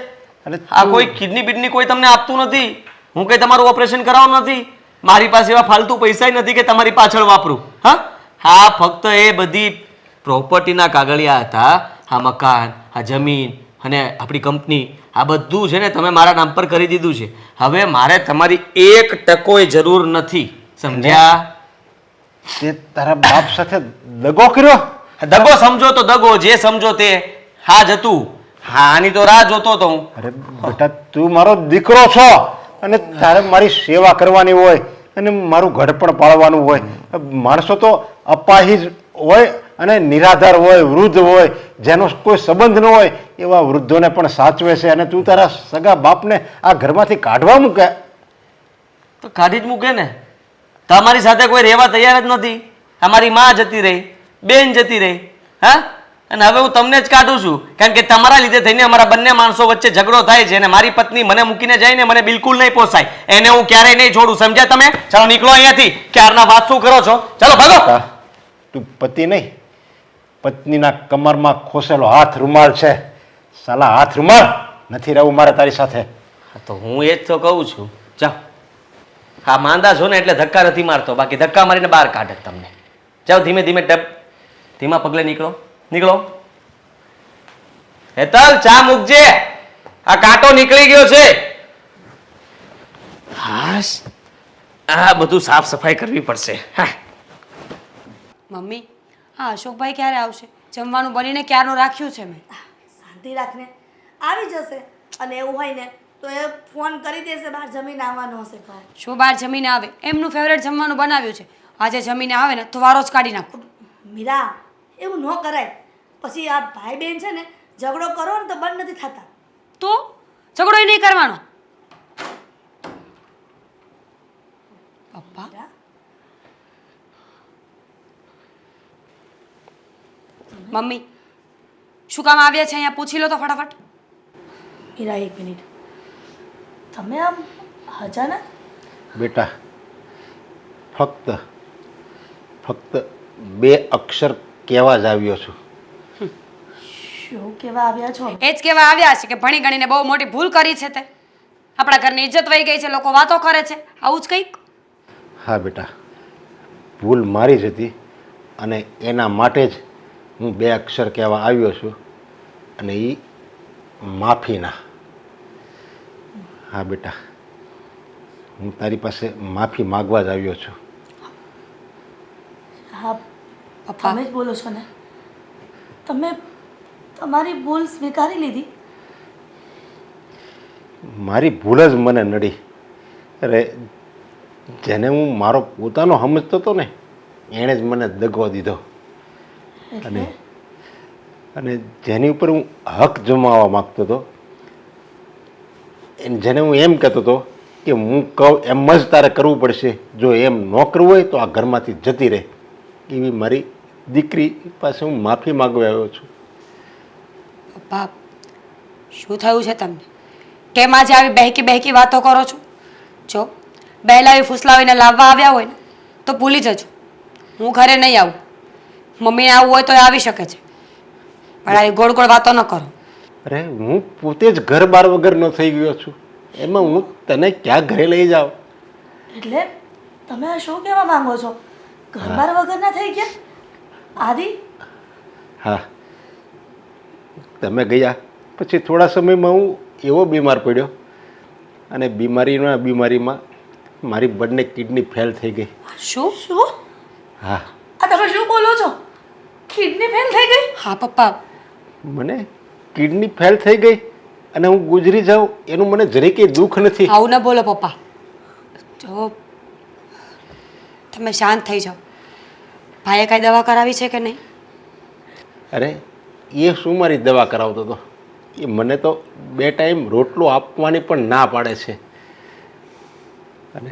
આ કોઈ કિડની બીડની કોઈ તમને આપતું નથી. હું કઈ તમારું ઓપરેશન કરાવવાનું નથી. મારી પાસે એવા ફાલતુ પૈસા નથી કે તમારી પાછળ વાપરું. હા, ફક્ત એ બધી પ્રોપર્ટીના કાગળિયા હતા. આ મકાન, આ જમીન અને આપણી કંપની, આ બધું છે ને તમે મારા નામ પર કરી દીધું છે. હવે મારે તમારી 1% જરૂર નથી, સમજ્યા? તે તારા બાપ સાથે દગો કર્યો? દગો સમજો તો દગો, જે સમજો તે. હા જ હતું. હા, આની તો રાહ જોતો હતો હું. અરે બેટા, તું મારો દીકરો છો અને તારે મારી સેવા કરવાની હોય અને મારું ઘડપણ પાળવાનું હોય. માણસો તો અપાહિજ હોય અને નિરાધાર હોય, વૃદ્ધ હોય, જેનો કોઈ સંબંધ ન હોય એવા વૃદ્ધોને પણ સાચવે છે, અને તું તારા સગા બાપને આ ઘરમાંથી કાઢવા મૂકે તો કાઢી જ મૂકે ને. તમારી સાથે કોઈ રહેવા તૈયાર જ નથી. અમારી માં જતી રહી, બેન જતી રહી. હા, અને હવે હું તમને જ કાઢું છું, કારણ કે તમારા લીધે થઈને અમારા બંને માણસો વચ્ચે ઝઘડો થાય છે અને મારી પત્ની મને મૂકીને જાય ને મને બિલકુલ નહીં પોસાય. એને હું ક્યારેય નહીં છોડું, સમજ્યા તમે? ચાલો નીકળો અહીંયાથી. ક્યારના વાત શું કરો છો? ચાલો ભાગો. તું પતિ નહીં, પત્નીના કમરમાં ખોસેલો હાથ રૂમાલ છે. સાલા હાથ રૂમાલ નથી રહેવું મારે તારી સાથે. તો હું એ જ તો કહું છું. જાઓ, હા માંદા છો ને એટલે ધક્કા નથી મારતો, બાકી ધક્કા મારીને બહાર કાઢે તમને. જાઓ ધીમે ધીમે ધીમા પગલે નીકળો. નીકળો. હેતલ, ચા મૂકજે. આ કાંટો નીકળી ગયો છે. હાશ, આ બધું સાફ સફાઈ કરવી પડશે. હા. મમ્મી હા અશોકભાઈ ક્યારે આવશે? જમવાનું બનીને ક્યારનું રાખ્યું છે મેં. શાંતિ રાખને, આવી જશે. અને એવું હોય ને તો એ ફોન કરી દેશે બહાર જમીને આવવાનું હશે તો. શું બહાર જમીને આવે? એમનું ફેવરેટ જમવાનું બનાવ્યું છે. આજે જમીને આવે ને તો વારો જ કાઢી નાખું. મીરા, એવું ન કરાય. પછી આ ભાઈ બહેન છે ને ઝઘડો કરો ને તો બંધ નથી થતા. તો ઝઘડો નહીં કરવાનો. પપ્પા મીરા, મમ્મી શું કામ આવ્યા છે અહીંયા પૂછી લો તો ફટાફટ. મીરા એક મિનિટ, તમે આમ અચાનક? બેટા ફક્ત 2 અક્ષર કહેવા જ આવ્યો છું. શું કહેવા આવ્યા છો? એ જ કહેવા આવ્યા છે કે ભણી ગણીને બહુ મોટી ભૂલ કરી છે તે. આપણા ઘરની ઇજ્જત વહી ગઈ છે, લોકો વાતો કરે છે, આવું જ કંઈક. હા બેટા, ભૂલ મારી જ હતી અને એના માટે જ હું 2 અક્ષર કહેવા આવ્યો છું, અને એ માફીના. હા બેટા, હું તારી પાસે માફી માગવા જ આવ્યો છું. હા, પપ્પા તમે જ બોલો છો ને? તમે તમારી ભૂલ સ્વીકારી લીધી? મારી ભૂલ જ મને નડી. અરે જેને હું મારો પોતાનો સમજતો હતો ને એણે જ મને દગો દીધો, એટલે અને જેની ઉપર હું હક જમાવવા માગતો હતો, જેને હું એમ કહેતો હતો કે હું કહું એમ જ તારે કરવું પડશે, જો એમ ન કરવું હોય તો આ ઘરમાંથી જતી રહે, એવી મારી દીકરી પાસે હું માફી માગવા આવ્યો છું. પપ્પા શું થયું છે તમને? કેમ આજે આવી બહેકી બહેકી વાતો કરો છો? જો બહેલાવી ફૂસલાવીને લાવવા આવ્યા હોય ને તો ભૂલી જજો, હું ઘરે નહીં આવું. મમ્મીને આવવું હોય તો એ આવી શકે છે, પણ આવી ગોળ ગોળ વાતો ન કરો. અરે હું પોતે જ ઘર બાર વગરનો થઈ ગયો છું, એમાં હું તને ક્યાં ઘરે લઈ જાઉં? એટલે તમે આ શું કહેવા માંગો છો? ઘરબાર વગરના થઈ ગયા? આદિ, હા, તમે ગયા પછી થોડા સમયમાં હું એવો બીમાર પડ્યો, અને બીમારીમાં મારી બંને કિડની ફેલ થઈ ગઈ. શું? શું? હા, આ તમે શું બોલો છો? કિડની ફેલ થઈ ગઈ? હા પપ્પા, મને કિડની ફેલ થઈ ગઈ અને હું ગુજરી જાઉં એનું મને જરી કંઈ દુઃખ નથી. આવું ન બોલો પપ્પા. જો તમે શાંત થઈ જાઓ. ભાઈએ કાંઈ દવા કરાવી છે કે નહીં? અરે એ શું મારી દવા કરાવતો હતો? એ મને તો 2 ટાઈમ રોટલો આપવાની પણ ના પાડે છે, અને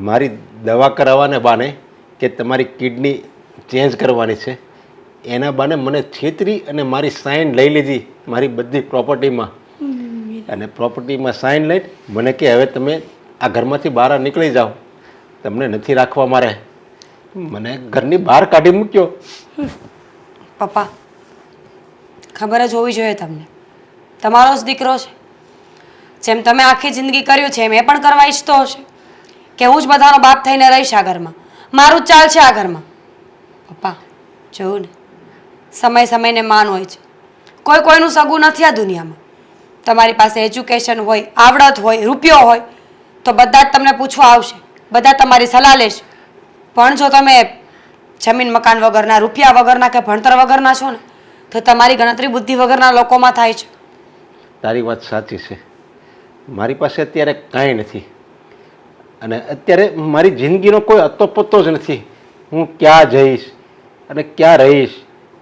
મારી દવા કરાવવાને બાને કે તમારી કિડની ચેન્જ કરવાની છે, એના બાને મને છેતરી અને મારી સાઇન લઈ લીધી મારી બધી પ્રોપર્ટીમાં, અને પ્રોપર્ટીમાં સાઇન લઈ મને કે હવે તમે આ ઘરમાંથી બહાર નીકળી જાઓ, તમને નથી રાખવા મારે. મને ઘરની બહાર કાઢી મૂક્યો. પપ્પા ખબર જ હોવી જોઈએ તમને, તમારો જ દીકરો છે. જેમ તમે આખી જિંદગી કર્યું છે એમ એ પણ કરવા ઈચ્છતો હશે કે હું જ બધાનો બાપ થઈને રહીશ આ ઘરમાં, મારું જ ચાલશે આ ઘરમાં. પપ્પા જોયું ને, સમયને માન હોય છે, કોઈ કોઈનું સગું નથી આ દુનિયામાં. તમારી પાસે એજ્યુકેશન હોય, આવડત હોય, રૂપિયો હોય તો બધા જ તમને પૂછવા આવશે, બધા તમારી સલાહ લેશે. પણ જો તમે જમીન મકાન વગરના, રૂપિયા વગરના કે ભણતર વગરના છો ને તો તમારી ગણતરી બુદ્ધિ વગરના લોકોમાં થાય છે. તારી વાત સાચી છે, મારી પાસે અત્યારે કાંઈ નથી, અને અત્યારે મારી જિંદગીનો કોઈ અતોપત્તો જ નથી. હું ક્યાં જઈશ અને ક્યાં રહીશ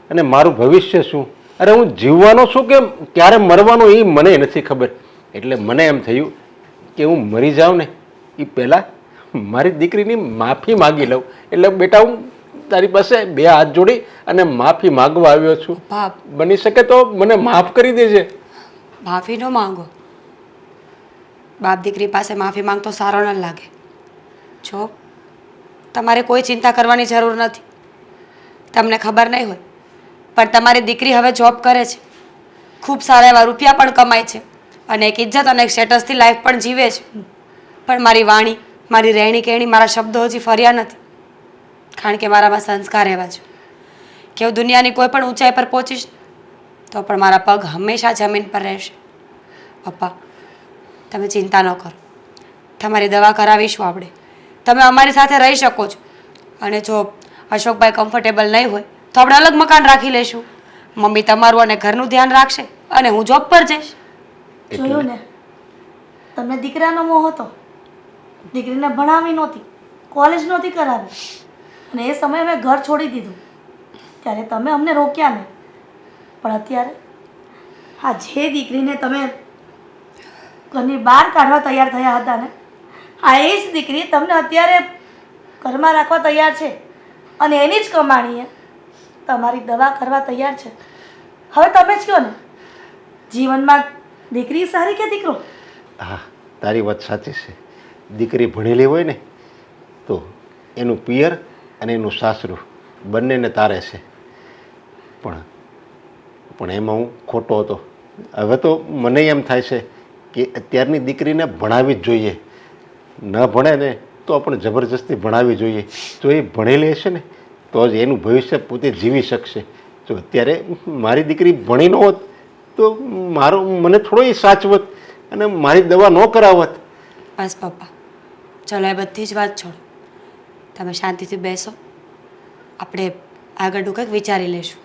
અને મારું ભવિષ્ય શું? અરે હું જીવવાનો છું કે ક્યારે મરવાનો એ મને નથી ખબર. એટલે મને એમ થયું કે હું મરી જાઉં ને એ પહેલાં મારી દીકરીની માફી માગી લઉં. એટલે બેટા હું તારી પાસે 2 હાથ જોડી અને માફી માગવા આવ્યો છું. બાપ બની શકે તો મને માફ કરી દેજે. માફી ન માંગો. બાપ દીકરી પાસે માફી માંગતો સારો ન લાગે. જો તમારે કોઈ ચિંતા કરવાની જરૂર નથી. તમને ખબર નહીં હોય પણ તમારી દીકરી હવે જોબ કરે છે, ખૂબ સારા એવા રૂપિયા પણ કમાય છે, અને એક ઇજ્જત અને એક સ્ટેટસથી લાઈફ પણ જીવે છે. પણ મારી વાણી, મારી રહેણી કહેણી, મારા શબ્દો હજી ફર્યા નથી, કારણ કે મારામાં સંસ્કાર એવા છે કે હું દુનિયાની કોઈ પણ ઊંચાઈ પર પહોંચીશ તો પણ મારા પગ હંમેશા જમીન પર રહેશે. પપ્પા તમે ચિંતા ન કરો, તમારી દવા કરાવીશું આપણે. તમે અમારી સાથે રહી શકો છો. અને જો અશોકભાઈ કમ્ફર્ટેબલ નહીં હોય તો આપણે અલગ મકાન રાખી લઈશું. મમ્મી તમારું અને ઘરનું ધ્યાન રાખશે અને હું જોબ પર જઈશ. જોયું ને, તમને દીકરાનો મોહ હતો, દીકરીને ભણાવી નહોતી, કોલેજ નહોતી કરાવી, અને એ સમયે મેં ઘર છોડી દીધું ત્યારે તમે અમને રોક્યા નહીં. પણ અત્યારે હા, જે દીકરીને તમે ઘરની બહાર કાઢવા તૈયાર થયા હતા ને, આ એ જ દીકરી તમને અત્યારે ઘરમાં રાખવા તૈયાર છે અને એની જ કમાણીએ તમારી દવા કરવા તૈયાર છે. હવે તમે જ કહો ને, જીવનમાં દીકરી સારી કે દીકરો? હા, તારી વાત સાચી છે. દીકરી ભણેલી હોય ને તો એનું પિયર અને એનું સાસરું બંનેને તારે છે. પણ એમાં હું ખોટો હતો. હવે તો મને એમ થાય છે કે અત્યારની દીકરીને ભણાવવી જ જોઈએ. ન ભણે ને તો આપણે જબરજસ્તી ભણાવવી જોઈએ. જો એ ભણેલી હશે ને તો જ એનું ભવિષ્ય પોતે જીવી શકશે. જો અત્યારે મારી દીકરી ભણી ન હોત તો મને થોડો એ સાચવત અને મારી દવા ન કરાવત. બસ પપ્પા, ચલો એ બધી જ વાત છોડો. તમે શાંતિથી બેસો, આપણે આગળનું કંઈક વિચારી લઈશું.